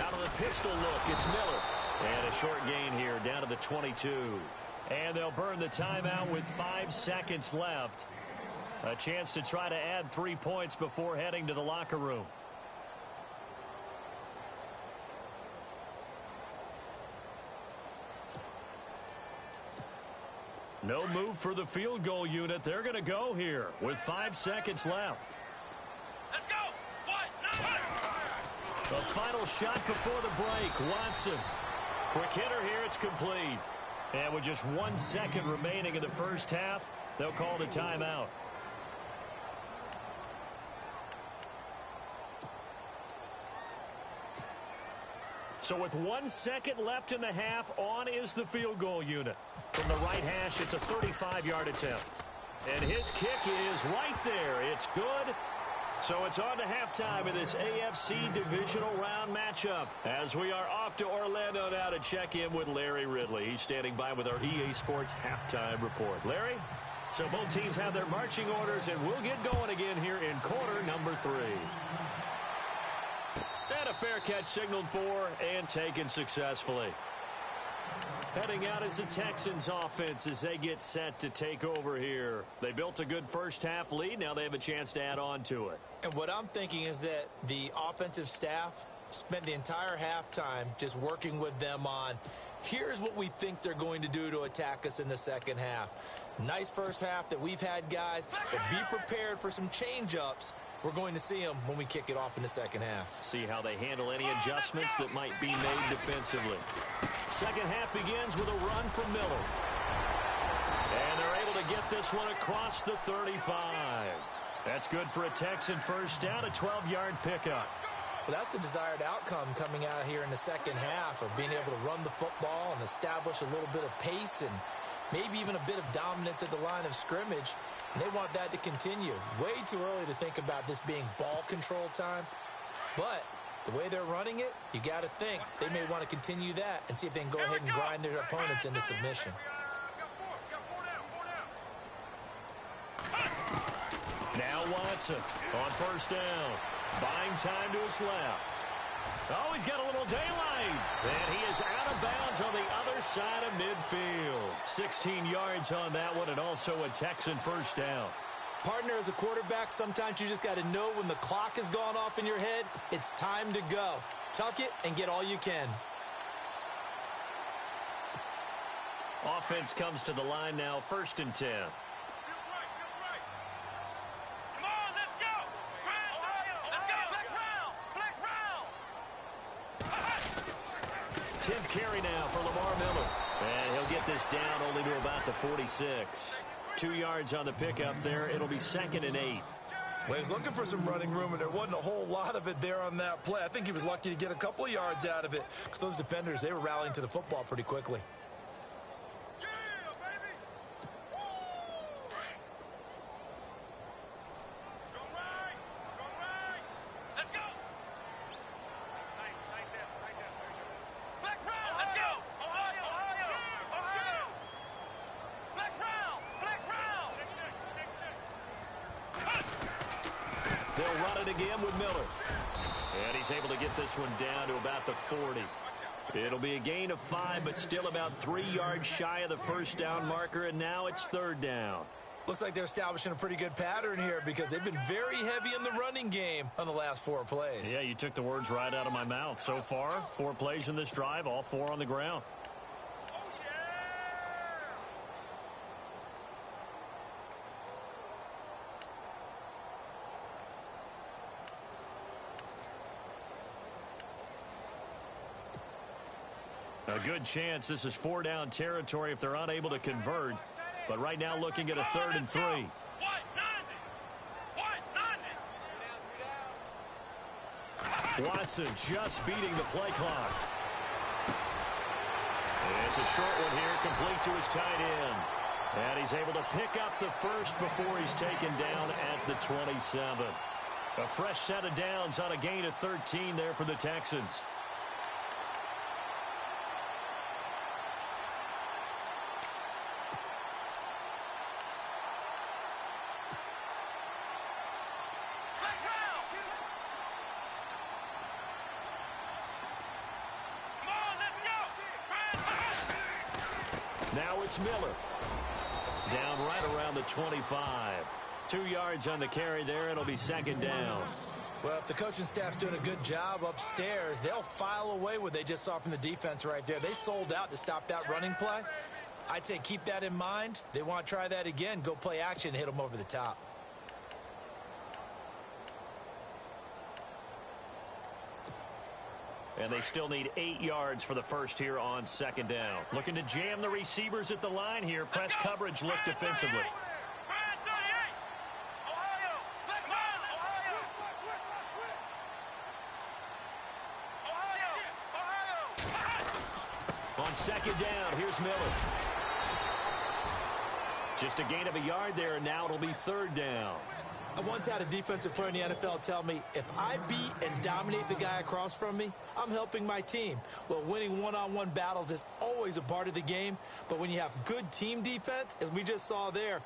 Out of the pistol look, it's Miller. And a short gain here down to the 22. And they'll burn the timeout with 5 seconds left. A chance to try to add 3 points before heading to the locker room. No move for the field goal unit. They're going to go here with 5 seconds left. Let's go. The final shot before the break. Watson. Quick hitter here. It's complete. And with just 1 second remaining in the first half, they'll call the timeout. So with 1 second left in the half, on is the field goal unit. From the right hash, it's a 35-yard attempt. And his kick is right there. It's good. So it's on to halftime of this AFC divisional round matchup as we are off to Orlando now to check in with Larry Ridley. He's standing by with our EA Sports halftime report. Larry? So both teams have their marching orders, and we'll get going again here in quarter number 3. And a fair catch signaled for and taken successfully. Heading out is the Texans offense as they get set to take over here. They built a good first half lead. Now they have a chance to add on to it. And what I'm thinking is that the offensive staff spent the entire halftime just working with them on, here's what we think they're going to do to attack us in the second half. Nice first half that we've had, guys, but be prepared for some change-ups. We're going to see them when we kick it off in the second half. See how they handle any adjustments that might be made defensively. Second half begins with a run from Miller. And they're able to get this one across the 35. That's good for a Texan first down, a 12-yard pickup. Well, that's the desired outcome coming out here in the second half of being able to run the football and establish a little bit of pace and maybe even a bit of dominance at the line of scrimmage. And they want that to continue. Way too early to think about this being ball control time. But the way they're running it, you got to think they may want to continue that and see if they can go ahead and grind their opponents into submission. Now Watson on first down. Buying time to his left. Oh, he's got a little daylight. And he is out of bounds on the other side of midfield. 16 yards on that one, and also a Texan first down. Partner, as a quarterback, sometimes you just got to know when the clock has gone off in your head, it's time to go. Tuck it and get all you can. Offense comes to the line now, 1st and 10. 10th carry now for Lamar Miller. And he'll get this down only to about the 46. 2 yards on the pickup there. It'll be 2nd and 8. Well, he was looking for some running room, and there wasn't a whole lot of it there on that play. I think he was lucky to get a couple of yards out of it because those defenders, they were rallying to the football pretty quickly. They'll run it again with Miller. And he's able to get this one down to about the 40. It'll be a gain of 5, but still about 3 yards shy of the first down marker, and now it's 3rd down. Looks like they're establishing a pretty good pattern here because they've been very heavy in the running game on the last 4 plays. Yeah, you took the words right out of my mouth. So far, 4 plays in this drive, all 4 on the ground. A good chance this is 4-down territory if they're unable to convert. But right now looking at a 3rd and 3. Watson just beating the play clock. And it's a short one here, complete to his tight end. And he's able to pick up the first before he's taken down at the 27. A fresh set of downs on a gain of 13 there for the Texans. Now it's Miller. Down right around the 25. 2 yards on the carry there. It'll be 2nd down. Well, if the coaching staff's doing a good job upstairs, they'll file away what they just saw from the defense right there. They sold out to stop that running play. I'd say keep that in mind. They want to try that again. Go play action and hit them over the top. And they still need 8 yards for the first here on 2nd down. Looking to jam the receivers at the line here. Press coverage look defensively. Here's Miller. Just a gain of a yard there, and now it'll be 3rd down. I once had a defensive player in the NFL tell me, if I beat and dominate the guy across from me, I'm helping my team. Well, winning one-on-one battles is always a part of the game, but when you have good team defense, as we just saw there,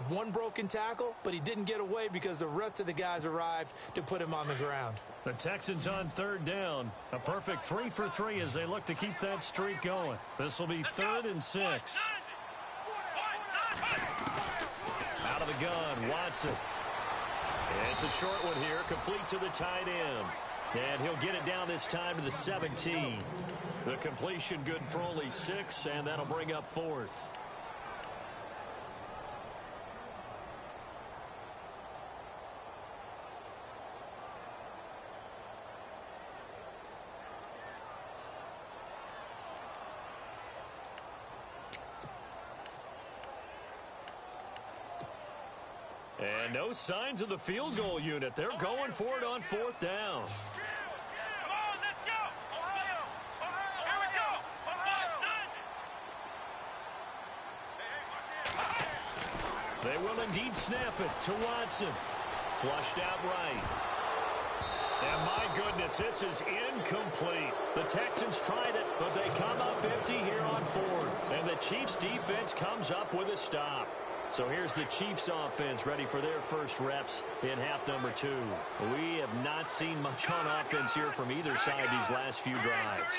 one broken tackle, but he didn't get away because the rest of the guys arrived to put him on the ground. The Texans on 3rd down. A perfect 3 for 3 as they look to keep that streak going. This will be 3rd and 6. Out of the gun, Watson. It's a short one here, complete to the tight end. And he'll get it down this time to the 17. The completion good for only 6, and that'll bring up 4th. And no signs of the field goal unit. They're going for it on 4th down. Come on, let's go! Ohio! Here we go! Watson! They will indeed snap it to Watson. Flushed out right. And my goodness, this is incomplete. The Texans tried it, but they come up empty here on 4th. And the Chiefs defense comes up with a stop. So here's the Chiefs offense ready for their first reps in half number 2. We have not seen much on offense here from either side these last few drives.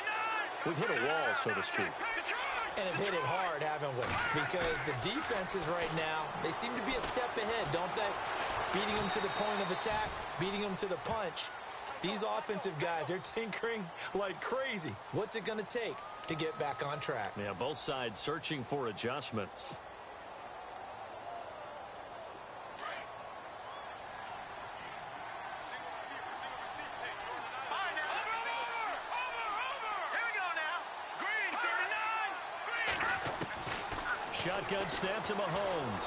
We've hit a wall, so to speak. And have hit it hard, haven't we? Because the defenses right now, they seem to be a step ahead, don't they? Beating them to the point of attack, beating them to the punch. These offensive guys, they're tinkering like crazy. What's it going to take to get back on track? Yeah, both sides searching for adjustments. Shotgun snap to Mahomes.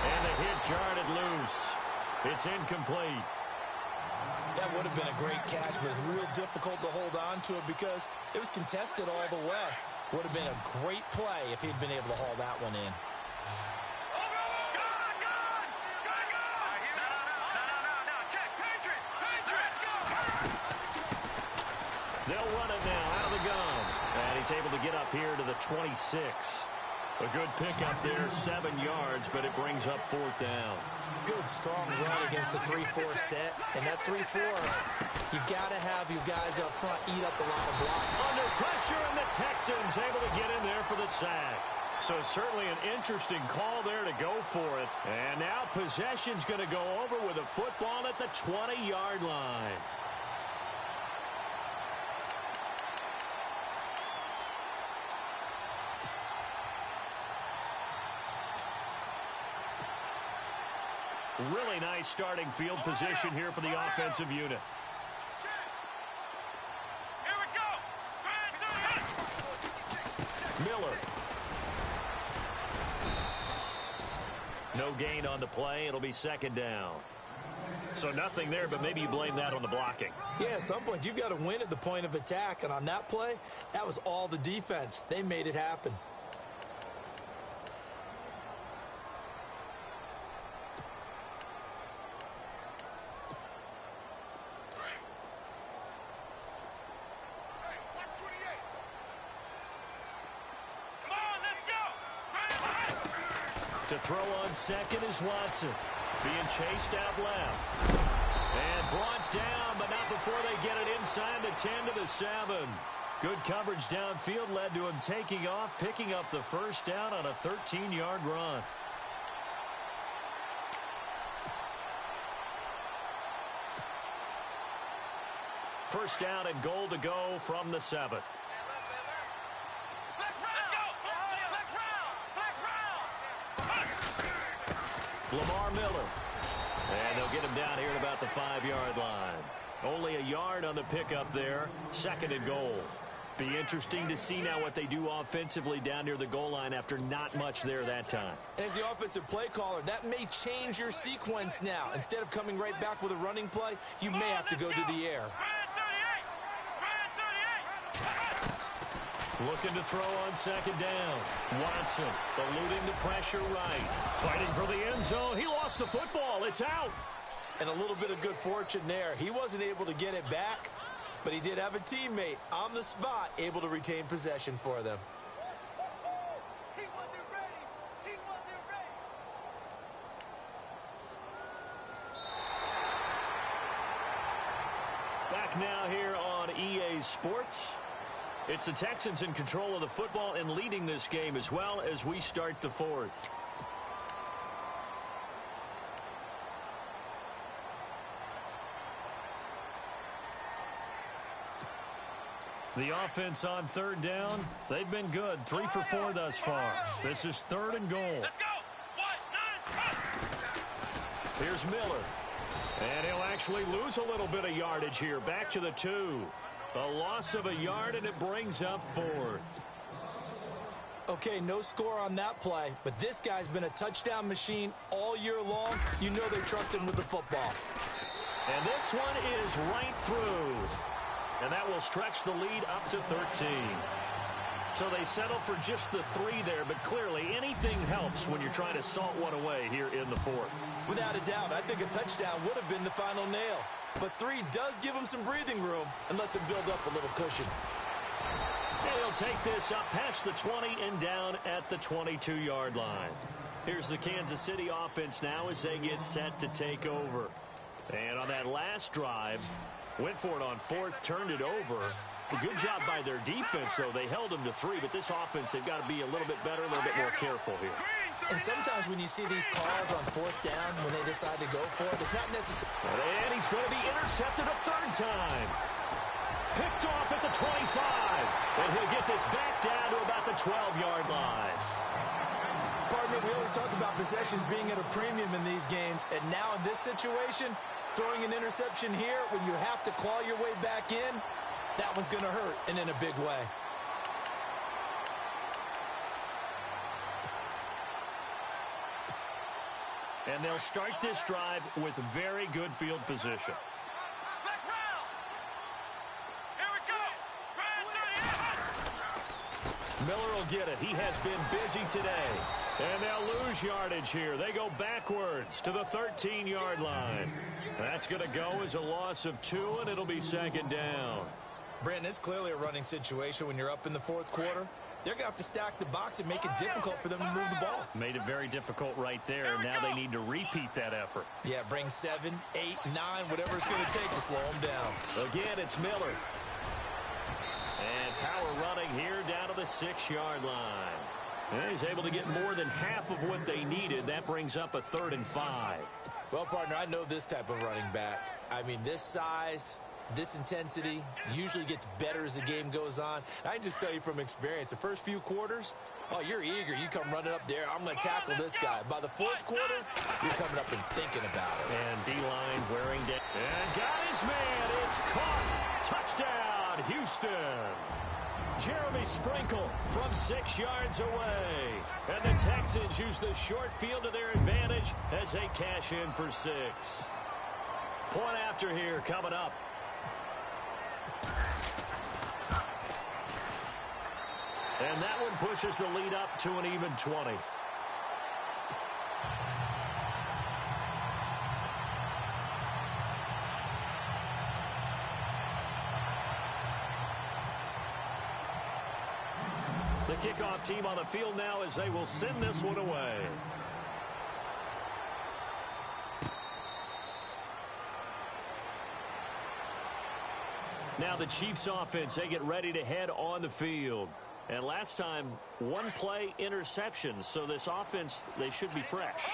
And the hit jarred it loose. It's incomplete. That would have been a great catch, but it's real difficult to hold on to it because it was contested all the way. Would have been a great play if he'd been able to haul that one in. They'll run it now out of the gun. And he's able to get up here to the 26. A good pickup there, 7 yards, but it brings up 4th down. Good, strong run against the 3-4 set. And that 3-4, you got to have your guys up front eat up a lot of block. Under pressure, and the Texans able to get in there for the sack. So certainly an interesting call there to go for it. And now possession's going to go over with a football at the 20-yard line. Really nice starting field position here for the offensive unit. Here we go. Miller. No gain on the play. It'll be 2nd down. So nothing there, but maybe you blame that on the blocking. Yeah, at some point you've got to win at the point of attack. And on that play, that was all the defense. They made it happen. To throw on 2nd is Watson. Being chased out left. And brought down, but not before they get it inside the 10 to the 7. Good coverage downfield led to him taking off, picking up the first down on a 13-yard run. First down and goal to go from the 7. Lamar Miller. And they'll get him down here at about the 5-yard line. Only a yard on the pickup there. 2nd and goal. Be interesting to see now what they do offensively down near the goal line after not much there that time. As the offensive play caller, that may change your sequence now. Instead of coming right back with a running play, you may have to go to the air. Looking to throw on second down. Watson eluding the pressure right. Fighting for the end zone. He lost the football. It's out. And a little bit of good fortune there. He wasn't able to get it back, but he did have a teammate on the spot able to retain possession for them. He wasn't ready. He wasn't ready. Back now here on EA Sports. It's the Texans in control of the football and leading this game as well as we start the fourth. The offense on third down, they've been good. 3 for 4 thus far. This is 3rd and goal. Let's go. 1, 9, Here's Miller. And he'll actually lose a little bit of yardage here. Back to the 2. A loss of a yard, and it brings up 4th. Okay, no score on that play, but this guy's been a touchdown machine all year long. You know they trust him with the football. And this one is right through. And that will stretch the lead up to 13. So they settle for just the 3 there, but clearly anything helps when you're trying to salt one away here in the 4th. Without a doubt, I think a touchdown would have been the final nail. But 3 does give him some breathing room and lets him build up a little cushion. And he'll take this up past the 20 and down at the 22-yard line. Here's the Kansas City offense now as they get set to take over. And on that last drive, went for it on 4th, turned it over. A good job by their defense, though. They held them to 3, but this offense, they've got to be a little bit better, a little bit more careful here. And sometimes when you see these calls on 4th down, when they decide to go for it, it's not necessary. And he's going to be intercepted a 3rd time. Picked off at the 25. And he'll get this back down to about the 12-yard line. Partner, we always talk about possessions being at a premium in these games, and now in this situation, throwing an interception here when you have to claw your way back in, that one's going to hurt, and in a big way. And they'll start this drive with very good field position. Back round. Here we go. Miller will get it. He has been busy today. And they'll lose yardage here. They go backwards to the 13-yard line. That's going to go as a loss of 2, and it'll be 2nd down. Brandon, it's clearly a running situation when you're up in the 4th quarter. They're going to have to stack the box and make it difficult for them to move the ball. Made it very difficult right there. Now they need to repeat that effort. Yeah, bring 7, 8, 9, whatever it's going to take to slow them down. Again, it's Miller. And power running here down to the 6-yard line. And he's able to get more than half of what they needed. That brings up a 3rd and 5. Well, partner, I know this type of running back. I mean, this size, this intensity usually gets better as the game goes on. And I can just tell you from experience, the first few quarters, oh, you're eager. You come running up there. I'm going to tackle this guy. By the 4th quarter, you're coming up and thinking about it. And D-line wearing down. And got his man. It's caught. Touchdown, Houston. Jeremy Sprinkle from 6 yards away. And the Texans use the short field to their advantage as they cash in for 6. Point after here coming up. And that one pushes the lead up to an even 20. The kickoff team on the field now as they will send this one away. Now the Chiefs offense, they get ready to head on the field. And last time, 1 play interception. So this offense, they should be fresh.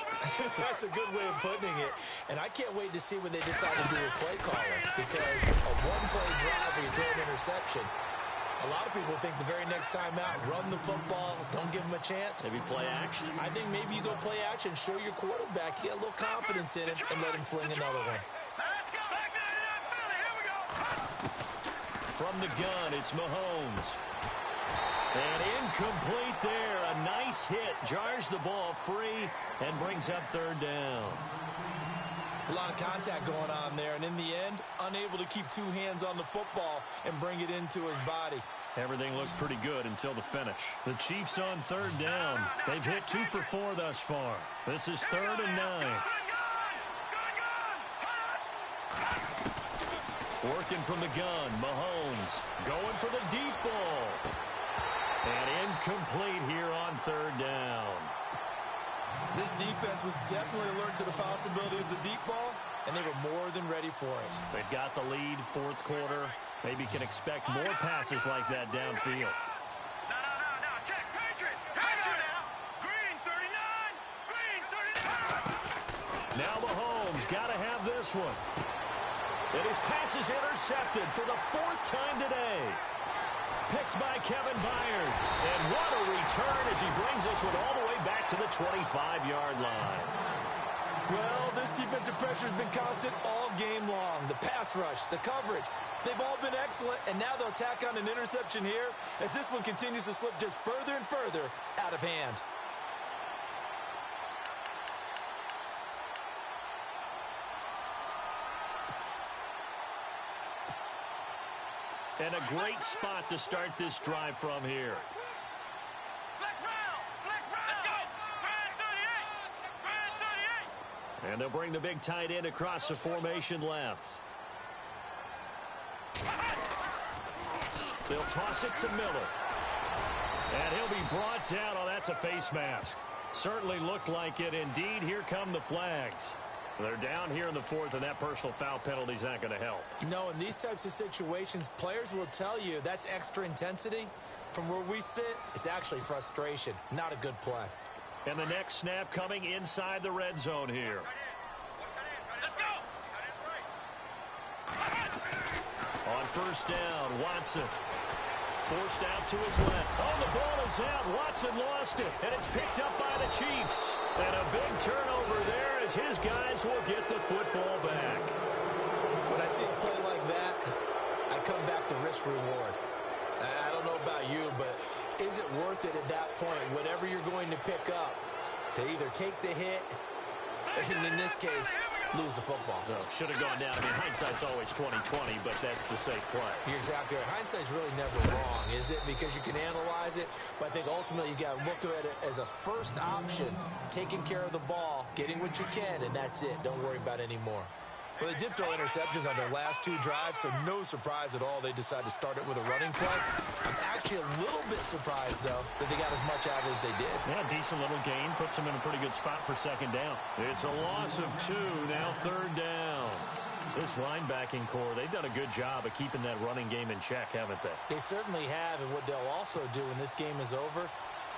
That's a good way of putting it. And I can't wait to see when they decide to do a play calling. Because a 1-play drive where you throw an interception, a lot of people think the very next time out, run the football, don't give them a chance. Maybe play action. I think maybe you go play action, show your quarterback, get a little confidence in him, and let him fling another one. Let's go. Back to the NFL. Here we go. From the gun, it's Mahomes. And incomplete there. A nice hit. Jars the ball free and brings up 3rd down. It's a lot of contact going on there, and in the end, unable to keep 2 hands on the football and bring it into his body. Everything looks pretty good until the finish. The Chiefs on third down. They've hit 2 for 4 thus far. This is 3rd and 9. Working from the gun, Mahomes going for the deep ball. And incomplete here on 3rd down. This defense was definitely alert to the possibility of the deep ball, and they were more than ready for it. They've got the lead, 4th quarter. Maybe can expect more passes like that downfield. No. Check. Patriot. Green 39. Green 39. Now Mahomes got to have this one. And his pass is intercepted for the 4th time today. Picked by Kevin Byard. And what a return as he brings us all the way back to the 25-yard line. Well, this defensive pressure has been constant all game long. The pass rush, the coverage, they've all been excellent, and now they'll tack on an interception here as this one continues to slip just further and further out of hand. And a great spot to start this drive from here. Flex round. Let's go. Grand 38. And they'll bring the big tight end across the formation left. They'll toss it to Miller. And he'll be brought down. Oh, that's a face mask. Certainly looked like it. Indeed, here come the flags. They're down here in the 4th, and that personal foul penalty is not going to help. No, in these types of situations, players will tell you that's extra intensity. From where we sit, it's actually frustration. Not a good play. And the next snap coming inside the red zone here. Let's go. On 1st down, Watson. Forced out to his left. Oh, the ball is out. Watson lost it. And it's picked up by the Chiefs. And a big turnover there as his guys will get the football back. When I see a play like that, I come back to risk-reward. I don't know about you, but is it worth it at that point, whatever you're going to pick up, to either take the hit, and in this case, lose the football? So, should have gone down. I mean, hindsight's always 20/20, but that's the safe play. You're exactly right. Hindsight's really never wrong, is it? Because you can analyze it, but I think ultimately you got to look at it as a first option, taking care of the ball, getting what you can, and that's it. Don't worry about any more. Well, they did throw interceptions on their last 2 drives, so no surprise at all they decided to start it with a running play. I'm actually a little bit surprised, though, that they got as much out of it as they did. Yeah, decent little gain. Puts them in a pretty good spot for 2nd down. It's a loss of 2, now 3rd down. This linebacking core, they've done a good job of keeping that running game in check, haven't they? They certainly have, and what they'll also do when this game is over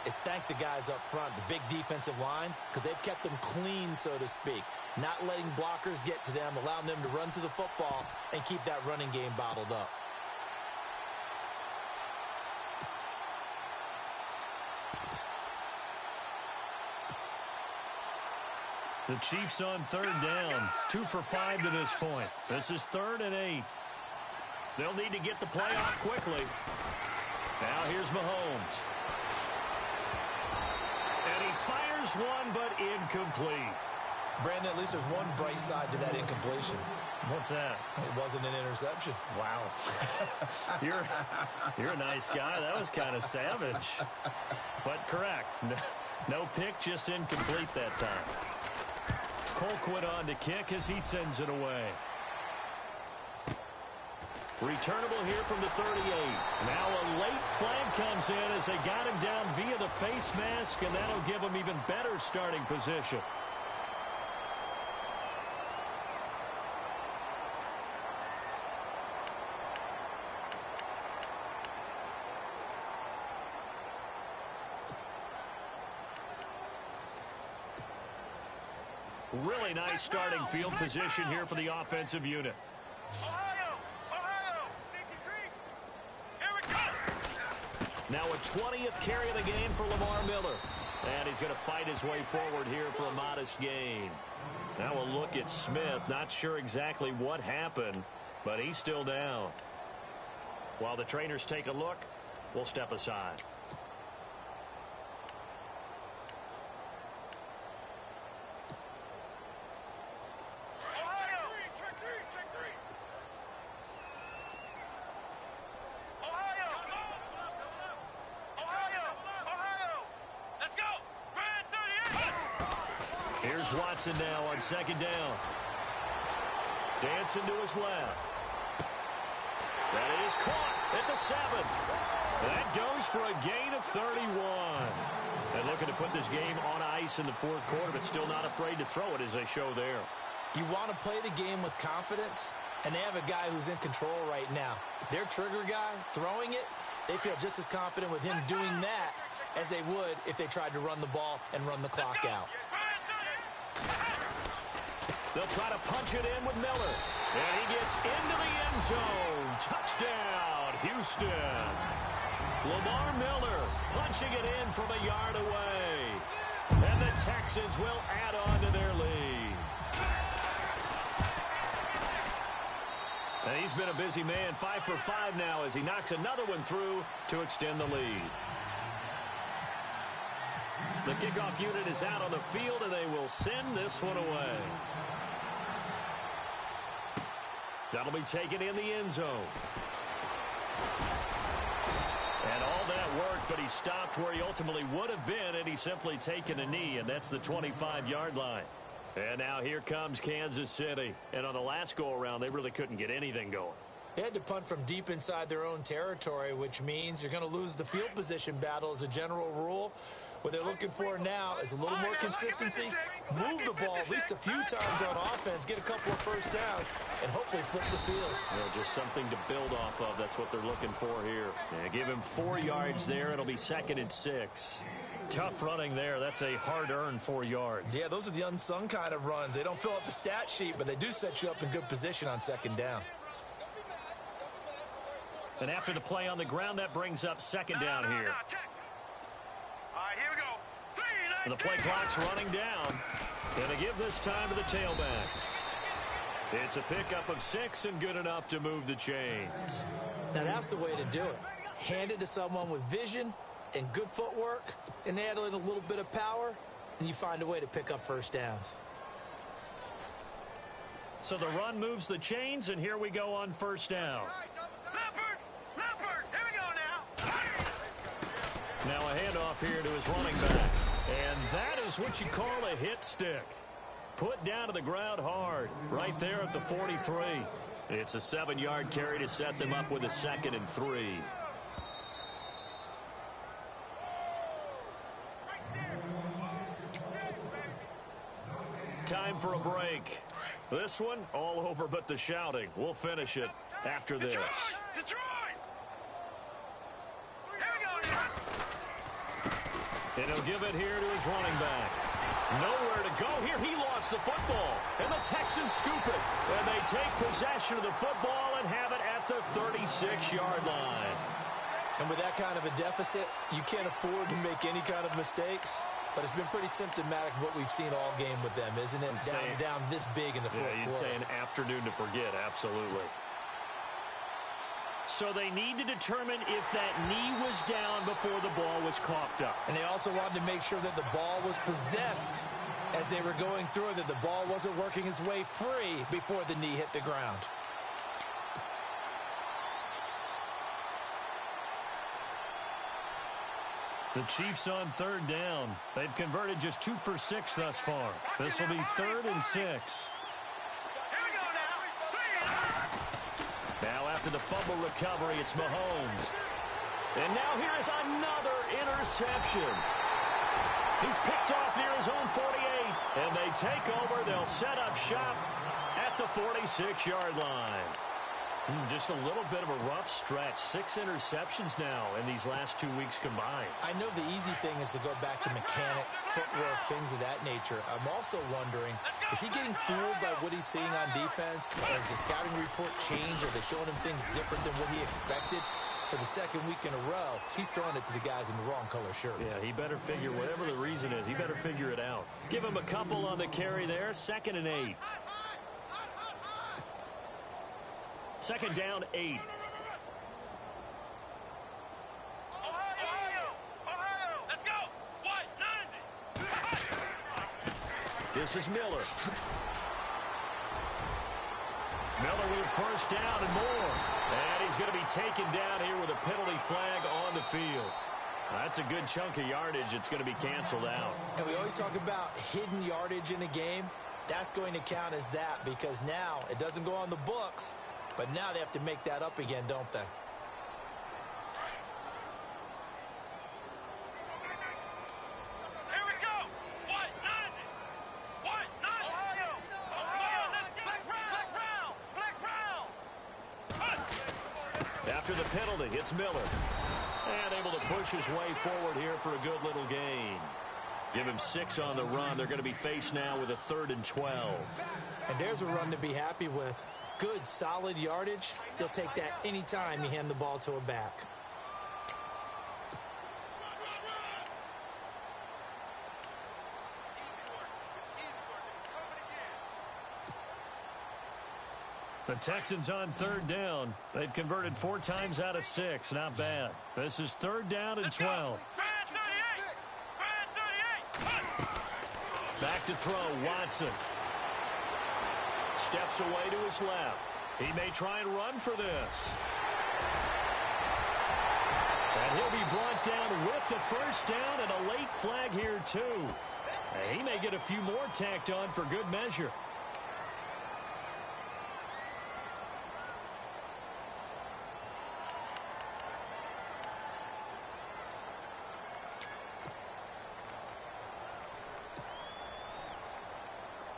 is thank the guys up front, the big defensive line, because they've kept them clean, so to speak. Not letting blockers get to them, allowing them to run to the football and keep that running game bottled up. The Chiefs on 3rd down, 2 for 5 to this point. This is 3rd and 8. They'll need to get the play off quickly. Now here's Mahomes. And he fires one, but incomplete. Brandon, at least there's one bright side to that incompletion. What's that? It wasn't an interception. Wow. You're a nice guy. That was kind of savage. But correct. No pick, just incomplete that time. Colquitt on to kick as he sends it away. Returnable here from the 38. Now a late flag comes in as they got him down via the face mask, and that'll give him even better starting position. Really nice starting field position here for the offensive unit. Ohio, safety creek. Here we go. Now a 20th carry of the game for Lamar Miller. And he's going to fight his way forward here for a modest gain. Now a look at Smith. Not sure exactly what happened, but he's still down. While the trainers take a look, we'll step aside. Here's Watson now on second down. Dancing to his left. That is caught at the 7. That goes for a gain of 31. And looking to put this game on ice in the fourth quarter, but still not afraid to throw it as they show there. You want to play the game with confidence, and they have a guy who's in control right now. Their trigger guy throwing it, they feel just as confident with him doing that as they would if they tried to run the ball and run the clock out. They'll try to punch it in with Miller. And he gets into the end zone. Touchdown, Houston. Lamar Miller punching it in from a yard away. And the Texans will add on to their lead. And he's been a busy man, 5 for 5 now as he knocks another one through to extend the lead. The kickoff unit is out on the field, and they will send this one away. That'll be taken in the end zone. And all that worked, but he stopped where he ultimately would have been, and he's simply taken a knee, and that's the 25-yard line. And now here comes Kansas City. And on the last go-around, they really couldn't get anything going. They had to punt from deep inside their own territory, which means you're going to lose the field position battle as a general rule. What they're looking for now is a little more consistency, move the ball at least a few times on offense, get a couple of first downs, and hopefully flip the field. Just something to build off of. That's what they're looking for here. Yeah, give him 4 yards there. It'll be 2nd and 6. Tough running there. That's a hard-earned 4 yards. Yeah, those are the unsung kind of runs. They don't fill up the stat sheet, but they do set you up in good position on 2nd down. And after the play on the ground, that brings up 2nd down here. All right, here we go. And the play clock's running down. Gonna give this time to the tailback. It's a pickup of 6 and good enough to move the chains. Now that's the way to do it. Hand it to someone with vision and good footwork, and add in a little bit of power, and you find a way to pick up first downs. So the run moves the chains, and here we go on 1st down. Leopard, here we go now. Now a handoff here to his running back. And that is what you call a hit stick. Put down to the ground hard, right there at the 43. It's a 7-yard carry to set them up with a 2nd and 3. Time for a break. This one, all over but the shouting. We'll finish it after this. Detroit! Here we go now. And he'll give it here to his running back. Nowhere to go here. He lost the football. And the Texans scoop it. And they take possession of the football and have it at the 36-yard line. And with that kind of a deficit, you can't afford to make any kind of mistakes. But it's been pretty symptomatic of what we've seen all game with them, isn't it? Down this big in the fourth quarter. Yeah, you'd say an afternoon to forget, absolutely. So they need to determine if that knee was down before the ball was coughed up. And they also wanted to make sure that the ball was possessed as they were going through it, that the ball wasn't working its way free before the knee hit the ground. The Chiefs on 3rd down. They've converted just 2 for 6 thus far. This will be 3rd and 6. Here we go now. Now after the fumble recovery, it's Mahomes. And now here is another interception. He's picked off near his own 48. And they take over. They'll set up shop at the 46-yard line. Just a little bit of a rough stretch. 6 interceptions now in these last 2 weeks combined. I know the easy thing is to go back to mechanics, footwork, things of that nature. I'm also wondering, is he getting fooled by what he's seeing on defense? Has the scouting report changed? Are they showing him things different than what he expected? For the 2nd week in a row, he's throwing it to the guys in the wrong color shirts. Yeah, he better figure, whatever the reason is, he better figure it out. Give him a couple on the carry there. 2nd and 8. 2nd down, 8. Ohio! Let's go! What? 90! This is Miller. Miller with 1st down and more. And he's going to be taken down here with a penalty flag on the field. That's a good chunk of yardage. It's going to be canceled out. And we always talk about hidden yardage in a game. That's going to count as that because now it doesn't go on the books, but now they have to make that up again, don't they? Here we go. What? 90. What? 90. Ohio. Let's go. Flex round. After the penalty, it's Miller. And able to push his way forward here for a good little gain. Give him 6 on the run. They're going to be faced now with a 3rd and 12. And there's a run to be happy with. Good, solid yardage. They'll take that anytime you hand the ball to a back. The Texans on 3rd down. They've converted 4 times out of 6. Not bad. This is 3rd down and 12. Back to throw, Watson. Steps away to his left. He may try and run for this. And he'll be brought down with the 1st down and a late flag here too. And he may get a few more tacked on for good measure.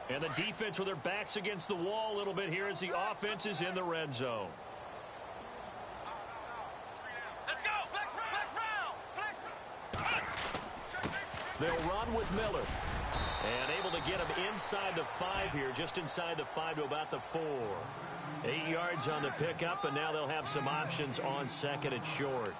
And the defense with their backs against the wall a little bit here as the offense is in the red zone. Let's go. They'll run with Miller. And able to get him inside the 5 here, just inside the 5 to about the 4. 8 yards on the pickup, and now they'll have some options on 2nd and short.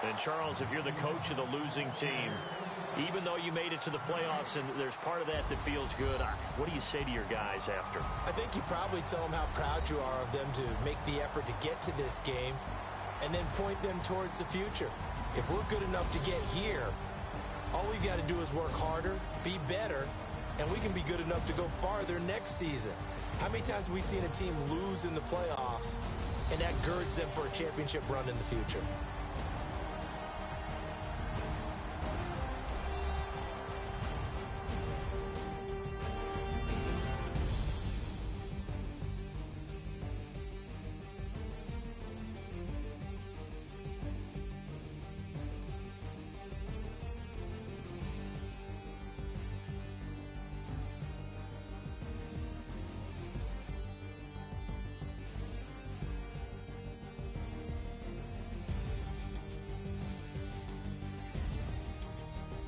And Charles, if you're the coach of the losing team, even though you made it to the playoffs and there's part of that that feels good, what do you say to your guys after? I think you probably tell them how proud you are of them to make the effort to get to this game and then point them towards the future. If we're good enough to get here, all we've got to do is work harder, be better, and we can be good enough to go farther next season. How many times have we seen a team lose in the playoffs and that girds them for a championship run in the future?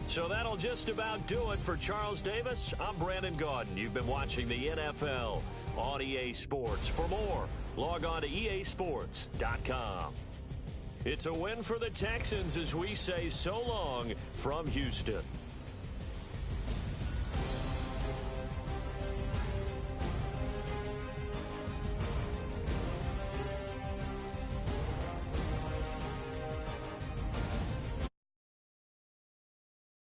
So that'll just about do it for Charles Davis. I'm Brandon Gaudin. You've been watching the NFL on EA Sports. For more, log on to easports.com. It's a win for the Texans as we say so long from Houston.